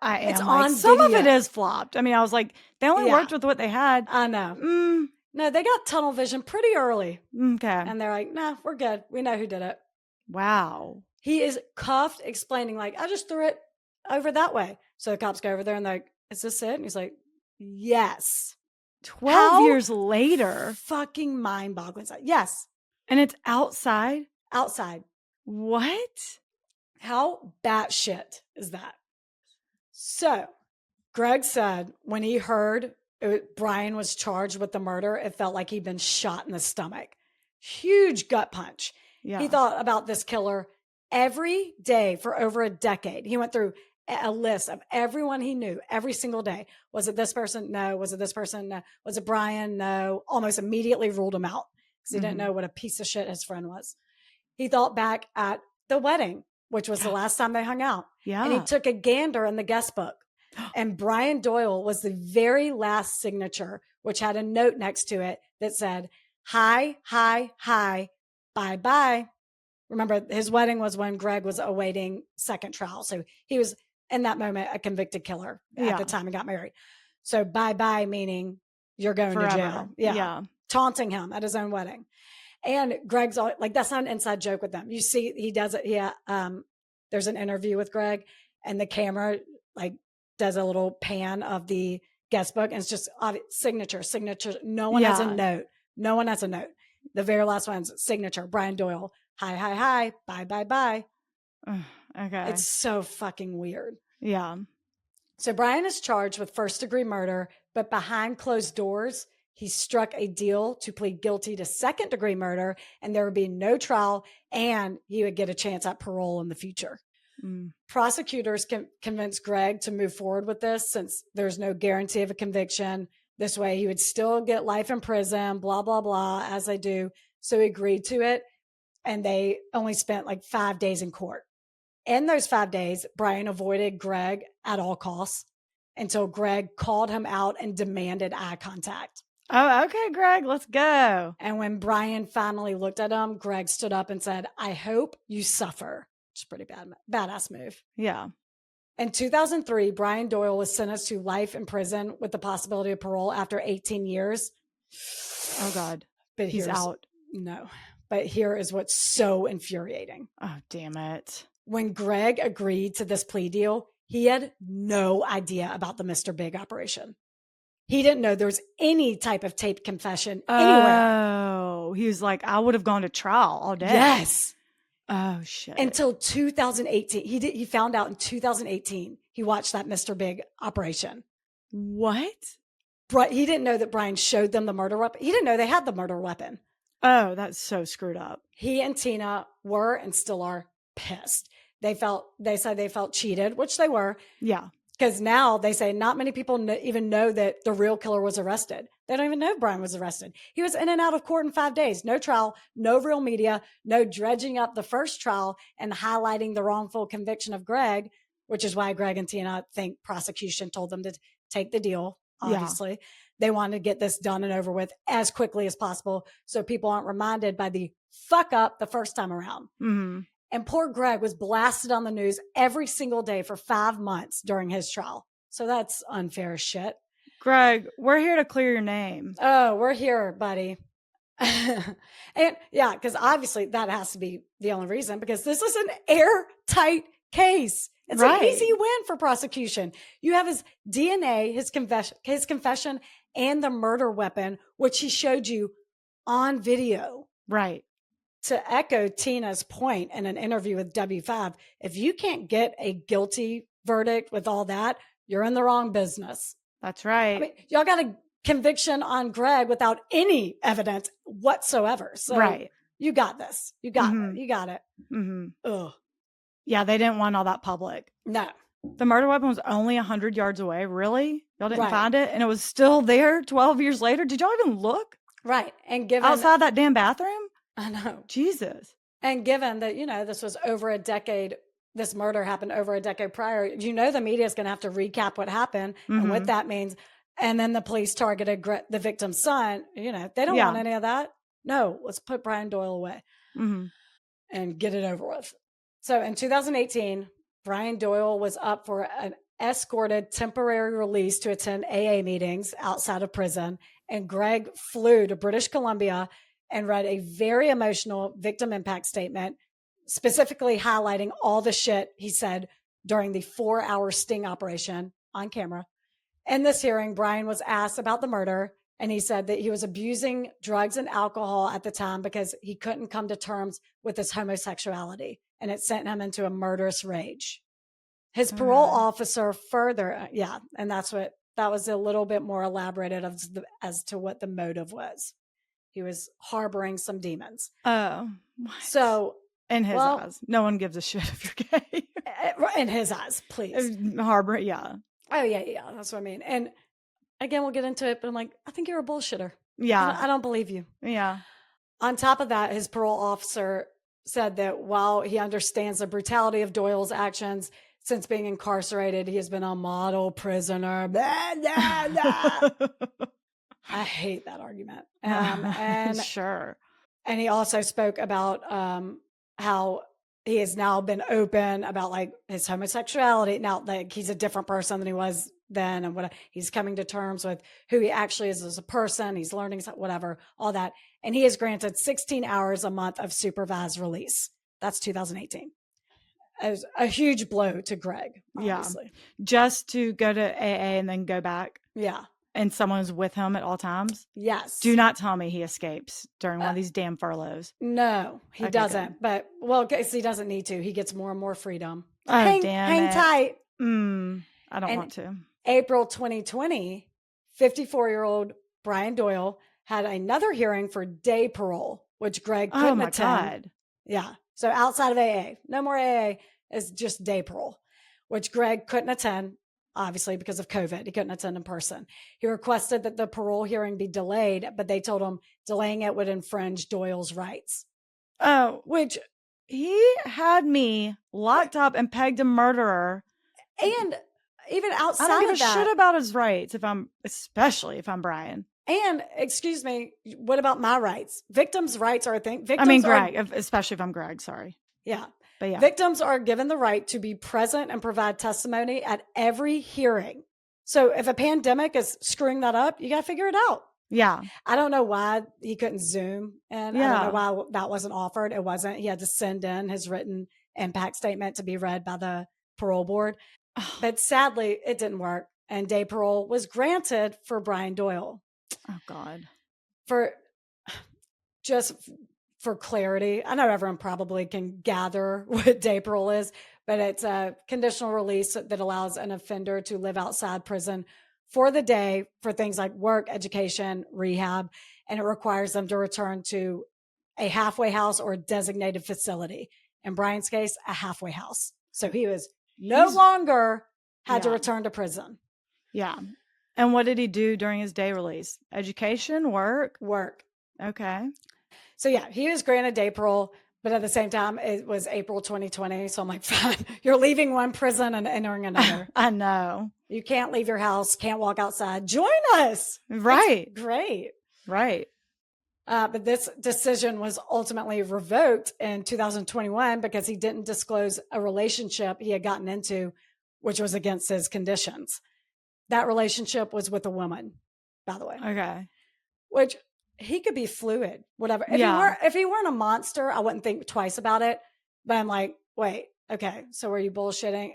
I am it's like, on some video. of it is flopped. I mean, I was like, they only worked with what they had. I know. No, they got tunnel vision pretty early. Okay. And they're like, nah, we're good. We know who did it. Wow. He is cuffed, explaining, like, I just threw it over that way. So the cops go over there and they're like, is this it? And he's like, yes. 12 years later. Fucking mind boggling. Yes. And it's outside? Outside. What? How batshit is that? So Greg said when he heard Brian was charged with the murder, it felt like he'd been shot in the stomach. Huge gut punch. Yeah. He thought about this killer every day for over a decade. He went through a list of everyone he knew every single day. Was it this person? No. Was it this person? No. Was it Brian? No. Almost immediately ruled him out because he didn't know what a piece of shit his friend was. He thought back at the wedding, which was the last time they hung out. Yeah. And he took a gander in the guest book. And Brian Doyle was the very last signature, which had a note next to it that said, hi, hi, hi, bye, bye. Remember, his wedding was when Greg was awaiting second trial. So he was, in that moment, a convicted killer at the time he got married. So bye, bye, meaning you're going to jail. Yeah. Taunting him at his own wedding. And Greg's all, like, that's not an inside joke with them. You see, he does it. Yeah. There's an interview with Greg and the camera, like, does a little pan of the guest book and it's just signature. No one has a note. No one has a note. The very last one's signature, Brian Doyle. Hi, hi, hi. Bye, bye, bye. Okay. It's so fucking weird. Yeah. So Brian is charged with first-degree murder, but behind closed doors, he struck a deal to plead guilty to second-degree murder, and there would be no trial, and he would get a chance at parole in the future. Prosecutors convinced Greg to move forward with this since there's no guarantee of a conviction. This way he would still get life in prison, blah, blah, blah, as they do. So he agreed to it. And they only spent like 5 days in court. In those 5 days, Brian avoided Greg at all costs until Greg called him out and demanded eye contact. Oh, okay, Greg, let's go. And when Brian finally looked at him, Greg stood up and said, I hope you suffer. Which is pretty badass move. Yeah. In 2003, Brian Doyle was sentenced to life in prison with the possibility of parole after 18 years. Oh, God. But he's out. No. But here is what's so infuriating. Oh, damn it. When Greg agreed to this plea deal, he had no idea about the Mr. Big operation. He didn't know there was any type of taped confession anywhere. Oh, he was like, I would have gone to trial all day. Yes. Oh, shit. Until 2018. He found out in 2018. He watched that Mr. Big operation. What? He didn't know that Brian showed them the murder weapon. He didn't know they had the murder weapon. Oh, that's so screwed up. He and Tina were and still are pissed. They said they felt cheated, which they were. Yeah. Because now they say not many people even know that the real killer was arrested. They don't even know Brian was arrested. He was in and out of court in 5 days. No trial, no real media, no dredging up the first trial and highlighting the wrongful conviction of Greg, which is why Greg and Tina think prosecution told them to take the deal, obviously. Yeah. They wanted to get this done and over with as quickly as possible so people aren't reminded by the fuck up the first time around. Mm-hmm. And poor Greg was blasted on the news every single day for 5 months during his trial. So that's unfair as shit. Greg, we're here to clear your name. Oh, we're here, buddy. And yeah, because obviously that has to be the only reason, because this is an airtight case. It's an easy win for prosecution. You have his DNA, his confession, and the murder weapon, which he showed you on video. Right. To echo Tina's point in an interview with W5, if you can't get a guilty verdict with all that, you're in the wrong business. That's right. I mean, y'all got a conviction on Greg without any evidence whatsoever. So you got this. You got it. You got it. Mm-hmm. Ugh. Yeah, they didn't want all that public. No. The murder weapon was only 100 yards away. Really? Y'all didn't find it? And it was still there 12 years later? Did y'all even look? Right. And given outside that damn bathroom? I know. Jesus. And given that, this was over a decade, this murder happened over a decade prior, the media is going to have to recap what happened and what that means. And then the police targeted the victim's son. They don't want any of that. No, let's put Brian Doyle away and get it over with. So in 2018, Brian Doyle was up for an escorted temporary release to attend AA meetings outside of prison. And Greg flew to British Columbia and read a very emotional victim impact statement specifically highlighting all the shit he said during the 4-hour sting operation on camera. In this hearing, Brian was asked about the murder, and he said that he was abusing drugs and alcohol at the time because he couldn't come to terms with his homosexuality, and it sent him into a murderous rage. His parole officer further, and that was a little bit more elaborated as to what the motive was. He was harboring some demons. Oh, what? So in his eyes, no one gives a shit if you're gay. In his eyes, please. Harbor, yeah. Oh, yeah, that's what I mean. And again, we'll get into it, but I'm like, I think you're a bullshitter. Yeah. I don't believe you. Yeah. On top of that, his parole officer said that while he understands the brutality of Doyle's actions since being incarcerated, he has been a model prisoner. Blah, blah, blah. I hate that argument. And sure. And he also spoke about how he has now been open about like his homosexuality. Now, like he's a different person than he was then, and what he's coming to terms with who he actually is as a person. He's learning whatever, all that. And he is granted 16 hours a month of supervised release. That's 2018. It was a huge blow to Greg, obviously. Yeah. Just to go to AA and then go back. Yeah. And someone's with him at all times? Yes. Do not tell me he escapes during one of these damn furloughs. No, he doesn't. Good. But, guess he doesn't need to. He gets more and more freedom. Oh, hang tight. I don't want to. April 2020, 54-year-old Brian Doyle had another hearing for day parole, which Greg couldn't attend. God. Yeah. So outside of AA, no more AA, it's just day parole, which Greg couldn't attend. Obviously, because of COVID, he couldn't attend in person. He requested that the parole hearing be delayed, but they told him delaying it would infringe Doyle's rights. Oh, which he had me locked up and pegged a murderer. And even outside I don't give of that, a shit about his rights especially if I'm Brian. And excuse me, what about my rights? Victims' rights are a thing. Greg, especially if I'm Greg. Sorry. Yeah. But yeah. Victims are given the right to be present and provide testimony at every hearing. So if a pandemic is screwing that up, you got to figure it out. Yeah. I don't know why he couldn't Zoom. And I don't know why that wasn't offered. It wasn't. He had to send in his written impact statement to be read by the parole board. But sadly, it didn't work. And day parole was granted for Brian Doyle. Oh, God. For clarity, I know everyone probably can gather what day parole is, but it's a conditional release that allows an offender to live outside prison for the day for things like work, education, rehab, and it requires them to return to a halfway house or a designated facility. In Brian's case, a halfway house. So he was no longer had to return to prison. Yeah. And what did he do during his day release? Education, work? Work. Okay. So yeah, he was granted day parole, but at the same time, it was April 2020. So I'm like, fine, you're leaving one prison and entering another. I know. You can't leave your house, can't walk outside. Join us. Right. It's great. Right. But this decision was ultimately revoked in 2021 because he didn't disclose a relationship he had gotten into, which was against his conditions. That relationship was with a woman, by the way. Okay. Which he could be fluid, whatever. If he weren't a monster, I wouldn't think twice about it. But I'm like, wait, okay. So were you bullshitting?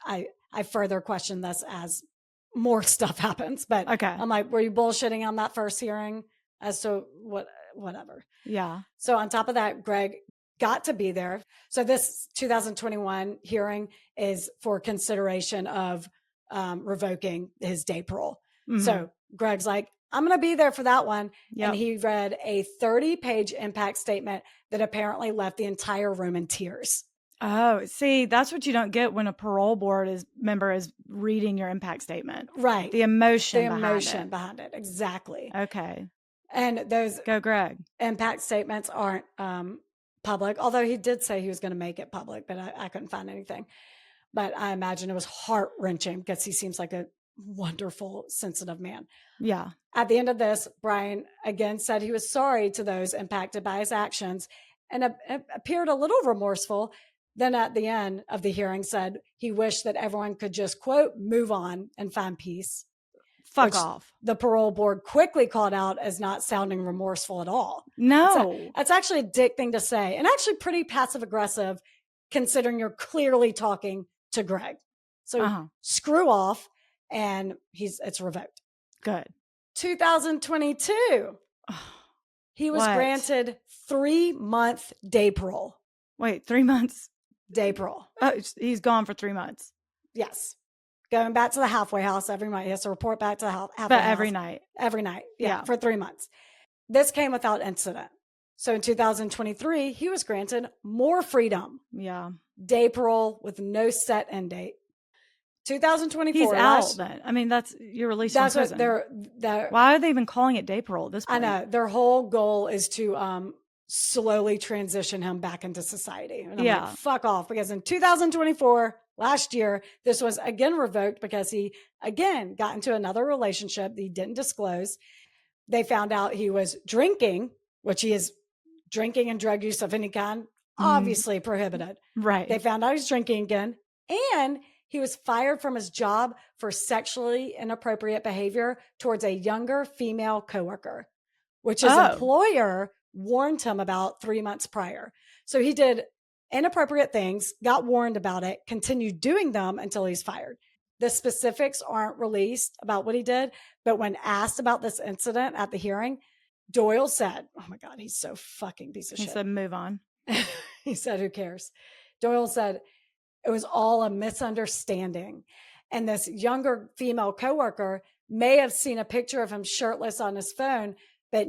I further question this as more stuff happens. But okay. I'm like, were you bullshitting on that first hearing as to whatever? Yeah. So on top of that, Greg got to be there. So this 2021 hearing is for consideration of revoking his day parole. Mm-hmm. So Greg's like, I'm going to be there for that one. Yep. And he read a 30-page impact statement that apparently left the entire room in tears. Oh, see, that's what you don't get when a parole board member is reading your impact statement. Right. The emotion behind it. Exactly. Okay. And those Go, Greg. Impact statements aren't public, although he did say he was going to make it public, but I couldn't find anything. But I imagine it was heart-wrenching because he seems like a wonderful, sensitive man. Yeah. At the end of this, Brian again said he was sorry to those impacted by his actions and appeared a little remorseful. Then at the end of the hearing said he wished that everyone could just, quote, move on and find peace. Fuck off. The parole board quickly called out as not sounding remorseful at all. No. That's actually a dick thing to say, and actually pretty passive aggressive considering you're clearly talking to Greg. So screw off, and it's revoked. Good. 2022. He was granted 3-month day parole. Wait, 3 months? Day parole. Oh, he's gone for 3 months. Yes. Going back to the halfway house every night. He has to report back to the halfway house. But every night. Every night. Yeah, for 3 months. This came without incident. So in 2023, he was granted more freedom. Yeah. Day parole with no set end date. 2024. He's out then. I mean, you're released from prison. Why are they even calling it day parole at this point? I know. Their whole goal is to slowly transition him back into society. And I'm like, fuck off. Because in 2024, last year, this was again revoked because he again got into another relationship that he didn't disclose. They found out he was drinking, which he is drinking and drug use of any kind, obviously prohibited. Right. They found out he's drinking again. And he was fired from his job for sexually inappropriate behavior towards a younger female coworker, which his employer warned him about 3 months prior. So he did inappropriate things, got warned about it, continued doing them until he's fired. The specifics aren't released about what he did, but when asked about this incident at the hearing, Doyle said, oh my God, he's so fucking piece of shit. He said, move on. He said, who cares? Doyle said, it was all a misunderstanding. And this younger female coworker may have seen a picture of him shirtless on his phone, but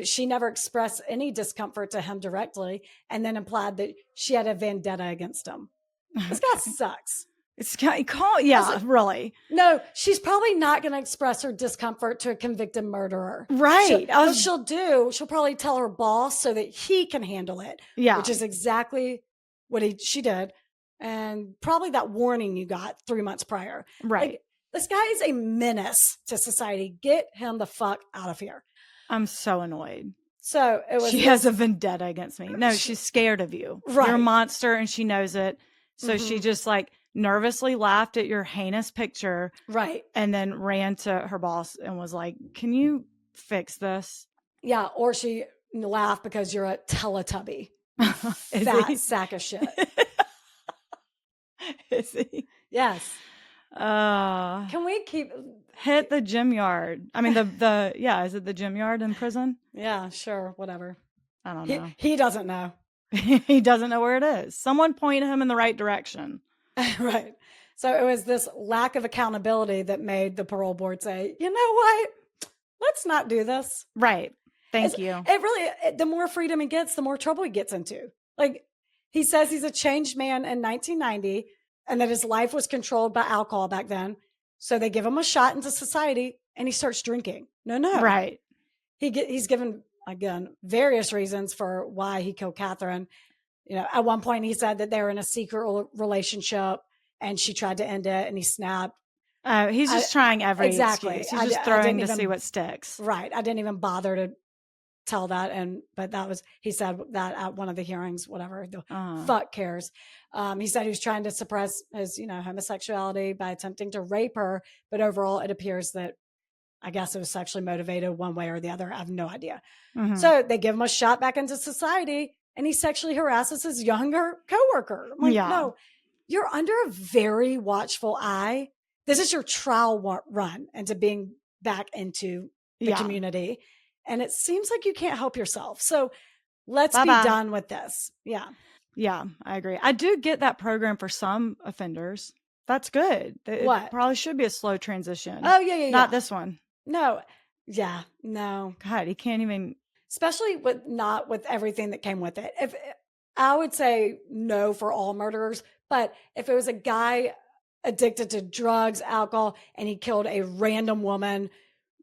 she never expressed any discomfort to him directly, and then implied that she had a vendetta against him. This guy sucks. Really. No, she's probably not going to express her discomfort to a convicted murderer. Right. What she'll probably tell her boss so that he can handle it. Yeah. Which is exactly what she did. And probably that warning you got 3 months prior. Right. Like, this guy is a menace to society. Get him the fuck out of here. I'm so annoyed. So she has a vendetta against me. No, she's scared of you. Right. You're a monster and she knows it. So she just nervously laughed at your heinous picture. Right. And then ran to her boss and was like, can you fix this? Yeah. Or she laughed because you're a Teletubby. Fat sack of shit. Is he? Yes. Can we hit the gym yard? I mean, is it the gym yard in prison? Yeah, sure. Whatever. I don't know. He doesn't know. He doesn't know where it is. Someone point him in the right direction. Right. So it was this lack of accountability that made the parole board say, you know what? Let's not do this. Right. Thank you. It really, the more freedom he gets, the more trouble he gets into. Like, he says he's a changed man in 1990 and that his life was controlled by alcohol back then. So they give him a shot into society and he starts drinking. No. Right. He's given, again, various reasons for why he killed Catherine. You know, at one point he said that they were in a secret relationship and she tried to end it and he snapped. He's just trying every exactly. excuse. He's just throwing to see what sticks. Right. I didn't even bother to tell that. But he said that at one of the hearings, whatever, the fuck cares. He said he was trying to suppress his, homosexuality by attempting to rape her. But overall, it appears that I guess it was sexually motivated one way or the other. I have no idea. Mm-hmm. So they give him a shot back into society and he sexually harasses his younger coworker. I'm like, no, you're under a very watchful eye. This is your trial run into being back into the community. And it seems like you can't help yourself. So let's be done with this. Yeah. Yeah, I agree. I do get that program for some offenders. That's good. It probably should be a slow transition. Oh, yeah. Not this one. No. Yeah. No. God, he can't even. Especially not with everything that came with it. If I would say no for all murderers, but if it was a guy addicted to drugs, alcohol, and he killed a random woman,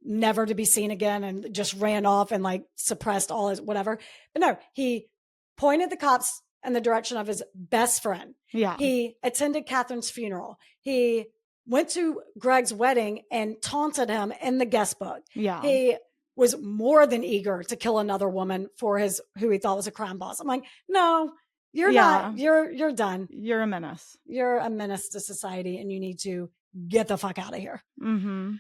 never to be seen again, and just ran off and suppressed all his whatever. But no, he pointed the cops in the direction of his best friend. Yeah. He attended Catherine's funeral. He went to Greg's wedding and taunted him in the guest book. Yeah. He was more than eager to kill another woman for who he thought was a crime boss. I'm like, no, you're not. You're done. You're a menace. You're a menace to society and you need to get the fuck out of here. Mm-hmm.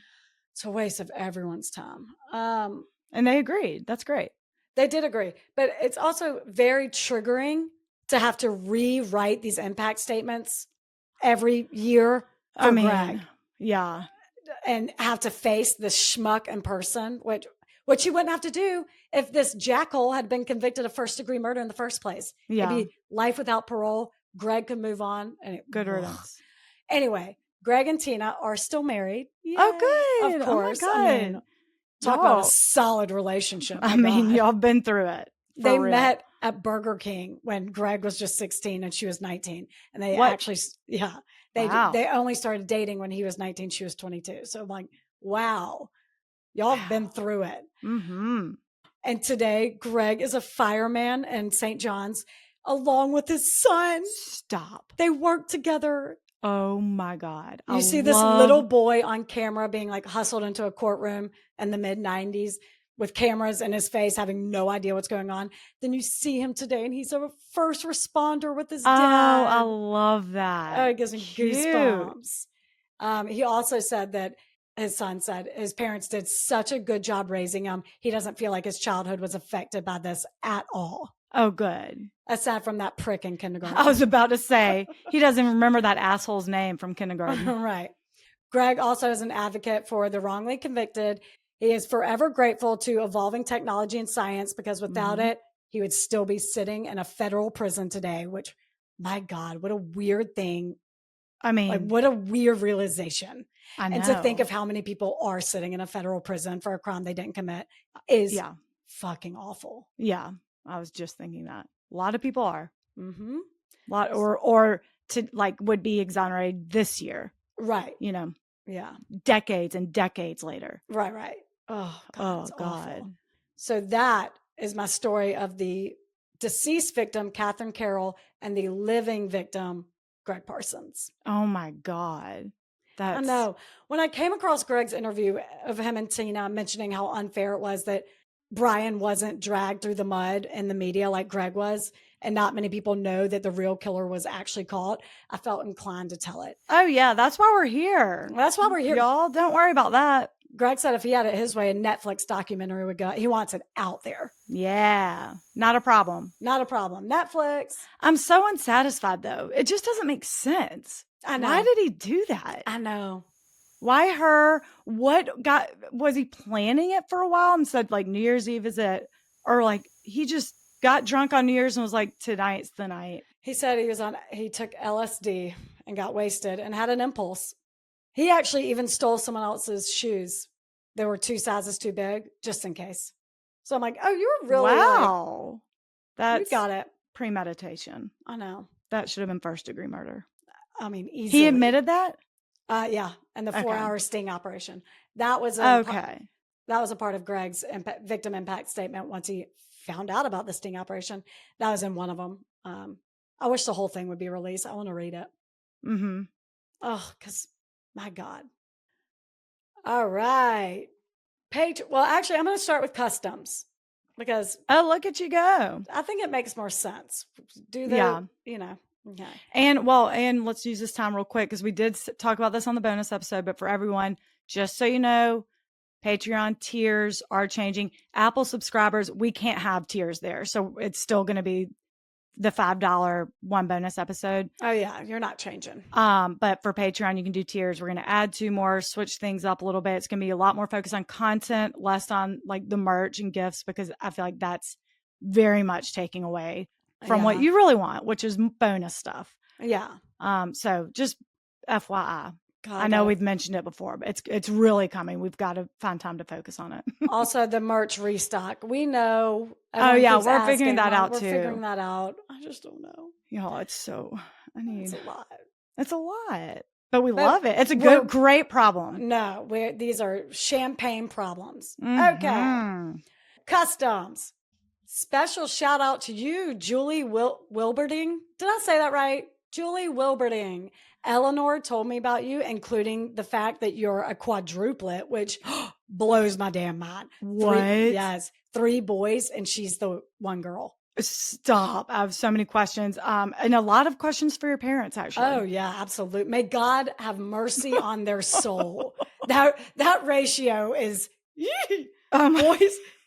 It's a waste of everyone's time. And they agreed. That's great. They did agree. But it's also very triggering to have to rewrite these impact statements every year for Greg. Yeah. And have to face this schmuck in person, which you wouldn't have to do if this jackal had been convicted of first-degree murder in the first place. Yeah. It'd be life without parole. Greg could move on. And Good riddance. Anyway, Greg and Tina are still married. Yay. Oh, good. Of course. Oh, my God. Talk about a solid relationship. Y'all been through it. They met at Burger King when Greg was just 16 and she was 19. And they actually, they only started dating when he was 19. She was 22. So I'm like, wow, y'all have been through it. Mm-hmm. And today, Greg is a fireman in St. John's along with his son. Stop. They work together. Oh my God. You see this little boy on camera being like hustled into a courtroom in the mid 90s with cameras in his face, having no idea what's going on. Then you see him today and he's a first responder with his dad. Oh, I love that. Oh, it gives me goosebumps. He also said that his son said his parents did such a good job raising him. He doesn't feel like his childhood was affected by this at all. Oh, good. Aside from that prick in kindergarten. I was about to say, he doesn't remember that asshole's name from kindergarten. Right. Greg also is an advocate for the wrongly convicted. He is forever grateful to evolving technology and science because without it, he would still be sitting in a federal prison today, which, my God, what a weird thing. I mean, like, what a weird realization. I know. And to think of how many people are sitting in a federal prison for a crime they didn't commit is fucking awful. Yeah. I was just thinking that. A lot of people are. Mm-hmm. A lot, or to like would be exonerated this year. Right. You know. Yeah. Decades and decades later. Right. Oh, God. Oh, God. Awful. So that is my story of the deceased victim, Catherine Carroll, and the living victim, Greg Parsons. Oh, my God. I know. When I came across Greg's interview of him and Tina mentioning how unfair it was that Brian wasn't dragged through the mud in the media like Greg was, and not many people know that the real killer was actually caught, I felt inclined to tell it. Oh, yeah. That's why we're here. That's why we're here. Y'all, don't worry about that. Greg said if he had it his way, a Netflix documentary would go. He wants it out there. Yeah. Not a problem. Not a problem. Netflix. I'm so unsatisfied, though. It just doesn't make sense. I know. Why did he do that? I know. Why her? Was he planning it for a while and said like New Year's Eve is it? Or like he just got drunk on New Year's and was like, tonight's the night. He said he took LSD and got wasted and had an impulse. He actually even stole someone else's shoes. They were 2 sizes too big, just in case. So I'm like, oh, you were really wow. That's you got it. Premeditation. I know. That should have been first-degree murder. I mean, easily. He admitted that? Yeah, and the 4-hour sting operation. That was that was a part of Greg's victim impact statement once he found out about the sting operation. That was in one of them. I wish the whole thing would be released. I want to read it. Mm-hmm. Oh, because my God. All right. Well, actually, I'm going to start with customs because look at you go. I think it makes more sense. Okay. And let's use this time real quick because we did talk about this on the bonus episode, but for everyone, just so you know, Patreon tiers are changing. Apple subscribers, we can't have tiers there. So it's still going to be the $5 one bonus episode. Oh yeah, you're not changing. But for Patreon, you can do tiers. We're going to add 2 more, switch things up a little bit. It's going to be a lot more focused on content, less on like the merch and gifts, because I feel like that's very much taking away from what you really want, which is bonus stuff. Yeah. So just FYI. God, I know we've mentioned it before, but it's really coming. We've got to find time to focus on it. Also, the merch restock. We know. Oh yeah, we're figuring that out too. We're figuring that out. I just don't know. Y'all, it's so. It's a lot. It's a lot, but we love it. It's a great problem. No, these are champagne problems. Mm-hmm. Okay. Customs. Special shout out to you, Julie Wilberding. Did I say that right? Julie Wilberding. Eleanor told me about you, including the fact that you're a quadruplet, which blows my damn mind. What? Yes. 3 boys, and she's the one girl. Stop. I have so many questions. And a lot of questions for your parents, actually. Oh yeah, absolutely. May God have mercy on their soul. That ratio is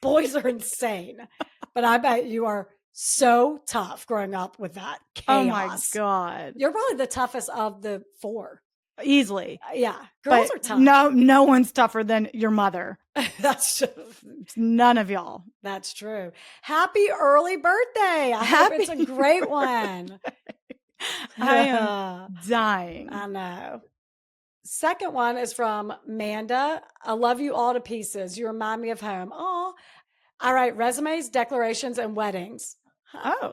boys are insane. But I bet you are so tough growing up with that chaos. Oh my God. You're probably the toughest of the 4. Easily. Yeah. Girls are tough. No one's tougher than your mother. That's none of y'all. That's true. Happy early birthday. I hope it's a great one. I am dying. I know. Second one is from Manda. I love you all to pieces. You remind me of home. Oh, I write resumes, declarations, and weddings. Oh,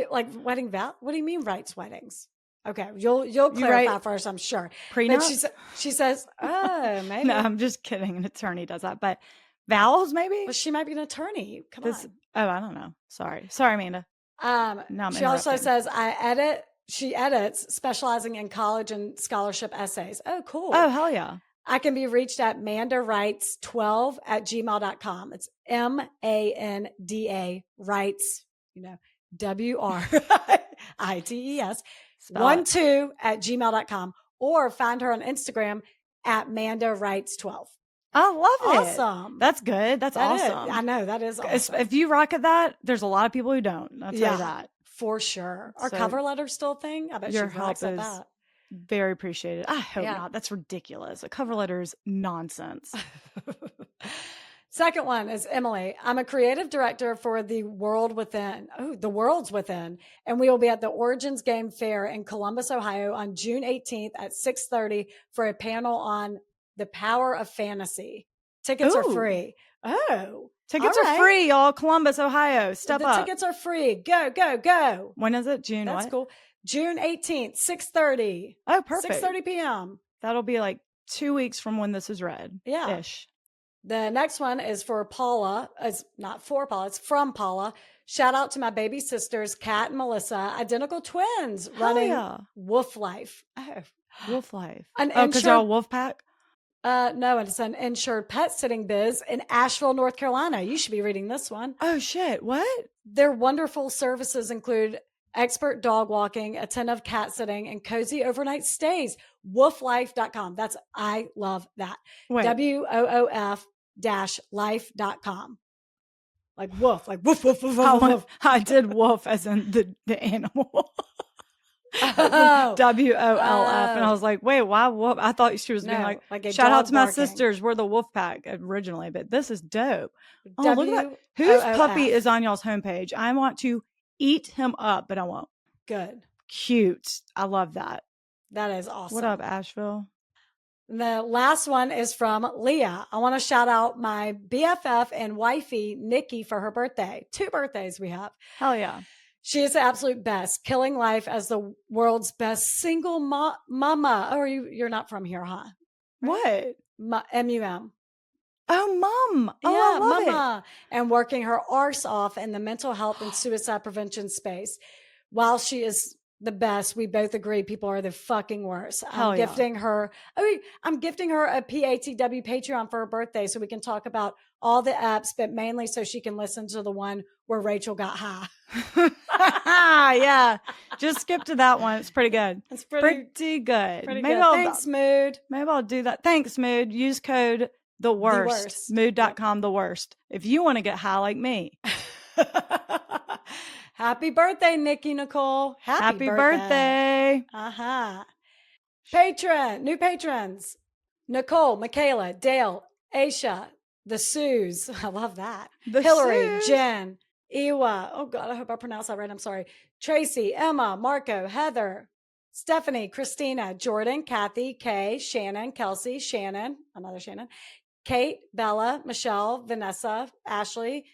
like wedding vow. What do you mean writes weddings? Okay, you'll clarify first, I'm sure. Prenup? But she says, oh, maybe. No, I'm just kidding. An attorney does that, but vowels maybe. Well, she might be an attorney. Come on. Oh, I don't know. Sorry, Amanda. She also says she edits, specializing in college and scholarship essays. Oh, cool. Oh, hell yeah. I can be reached at mandawrites12@gmail.com. It's MANDA writes, WRITES 12@gmail.com, or find her on Instagram at mandawrites12. I love it. Awesome. That's good. That's awesome. I know, that is awesome. If you rock at that, there's a lot of people who don't. I'll tell you that. For sure. Are cover letters still a thing? I bet your she help rocks at is that. very appreciated. I hope not. That's ridiculous. A cover letter is nonsense. Second one is Emily. I'm a creative director for The World Within. Oh, The World's Within. And we will be at the Origins Game Fair in Columbus, Ohio on June 18th at 6:30 for a panel on the power of fantasy. Tickets are free. Oh. Tickets are free, y'all. Columbus, Ohio. Step up. The tickets are free. Go, go, go. When is it? June That's what? Cool. June 18th, 6:30. Oh, perfect. 6:30 p.m. That'll be like 2 weeks from when this is read. Yeah. Ish. The next one is for Paula. It's not for Paula. It's from Paula. Shout out to my baby sisters, Kat and Melissa, identical twins, running Wolf Life. Oh. Wolf Life. Because they're a wolf pack? No, it's an insured pet sitting biz in Asheville, North Carolina. You should be reading this one. Oh, shit. What? Their wonderful services include expert dog walking, attentive cat sitting, and cozy overnight stays. Wooflife.com. I love that. WOOF-life.com. Like woof, like woof, woof, woof, woof. I did wolf as in the animal. WOLF. And I was like, wait, why wolf? I thought she was being like shout out to my sisters. We're the wolf pack originally, but this is dope. Oh, look at that. Whose puppy is on y'all's homepage? I want to eat him up, but I won't. Good. Cute. I love that. That is awesome. What up, Asheville? The last one is from Leah. I want to shout out my BFF and wifey, Nikki, for her birthday. 2 birthdays we have. Hell yeah. She is the absolute best, killing life as the world's best single mama. Oh, you're not from here, huh? What? MUM. Oh, mom. Oh, yeah, I love mama. And working her arse off in the mental health and suicide prevention space. While she is the best, we both agree people are the fucking worst. I'm gifting her a PATW Patreon for her birthday so we can talk about all the apps, but mainly so she can listen to the one where Rachel got high. Yeah. Just skip to that one. It's pretty good. It's pretty good. Thanks, Mood. Maybe I'll do that. Thanks, Mood. Use code the worst. Mood.com the worst. If you want to get high like me. Happy birthday, Nikki Nicole. Happy birthday. New patrons. Nicole, Michaela, Dale, Aisha, the Sues. I love that. Hillary, Jen, Ewa. Oh God, I hope I pronounced that right. I'm sorry. Tracy, Emma, Marco, Heather, Stephanie, Christina, Jordan, Kathy, Kay, Shannon, Kelsey, Shannon, another Shannon, Kate, Bella, Michelle, Vanessa, Ashley.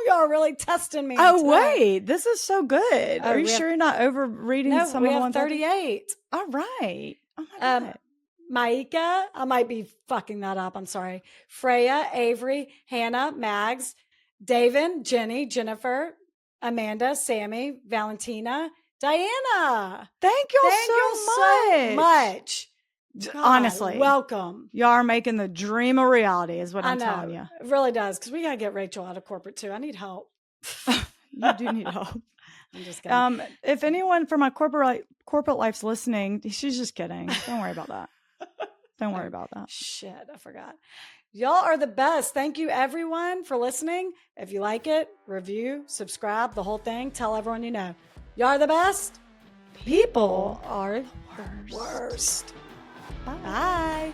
Y'all are really testing me. Oh, wait. This is so good. Are you sure you're not over reading some of the ones? 38. All right. Oh, my God. Maika, I might be fucking that up. I'm sorry. Freya, Avery, Hannah, Mags, David, Jenny, Jennifer, Amanda, Sammy, Valentina, Diana. Thank y'all so much. God, honestly, welcome. Y'all are making the dream a reality is what I'm telling you. It really does, because we got to get Rachel out of corporate too. I need help. You do need help. I'm just kidding. If anyone from my corporate life's listening, she's just kidding. Don't worry about that. Don't worry about that. Shit, I forgot. Y'all are the best. Thank you, everyone, for listening. If you like it, review, subscribe, the whole thing. Tell everyone you know. Y'all are the best. People are the worst. Bye. Bye.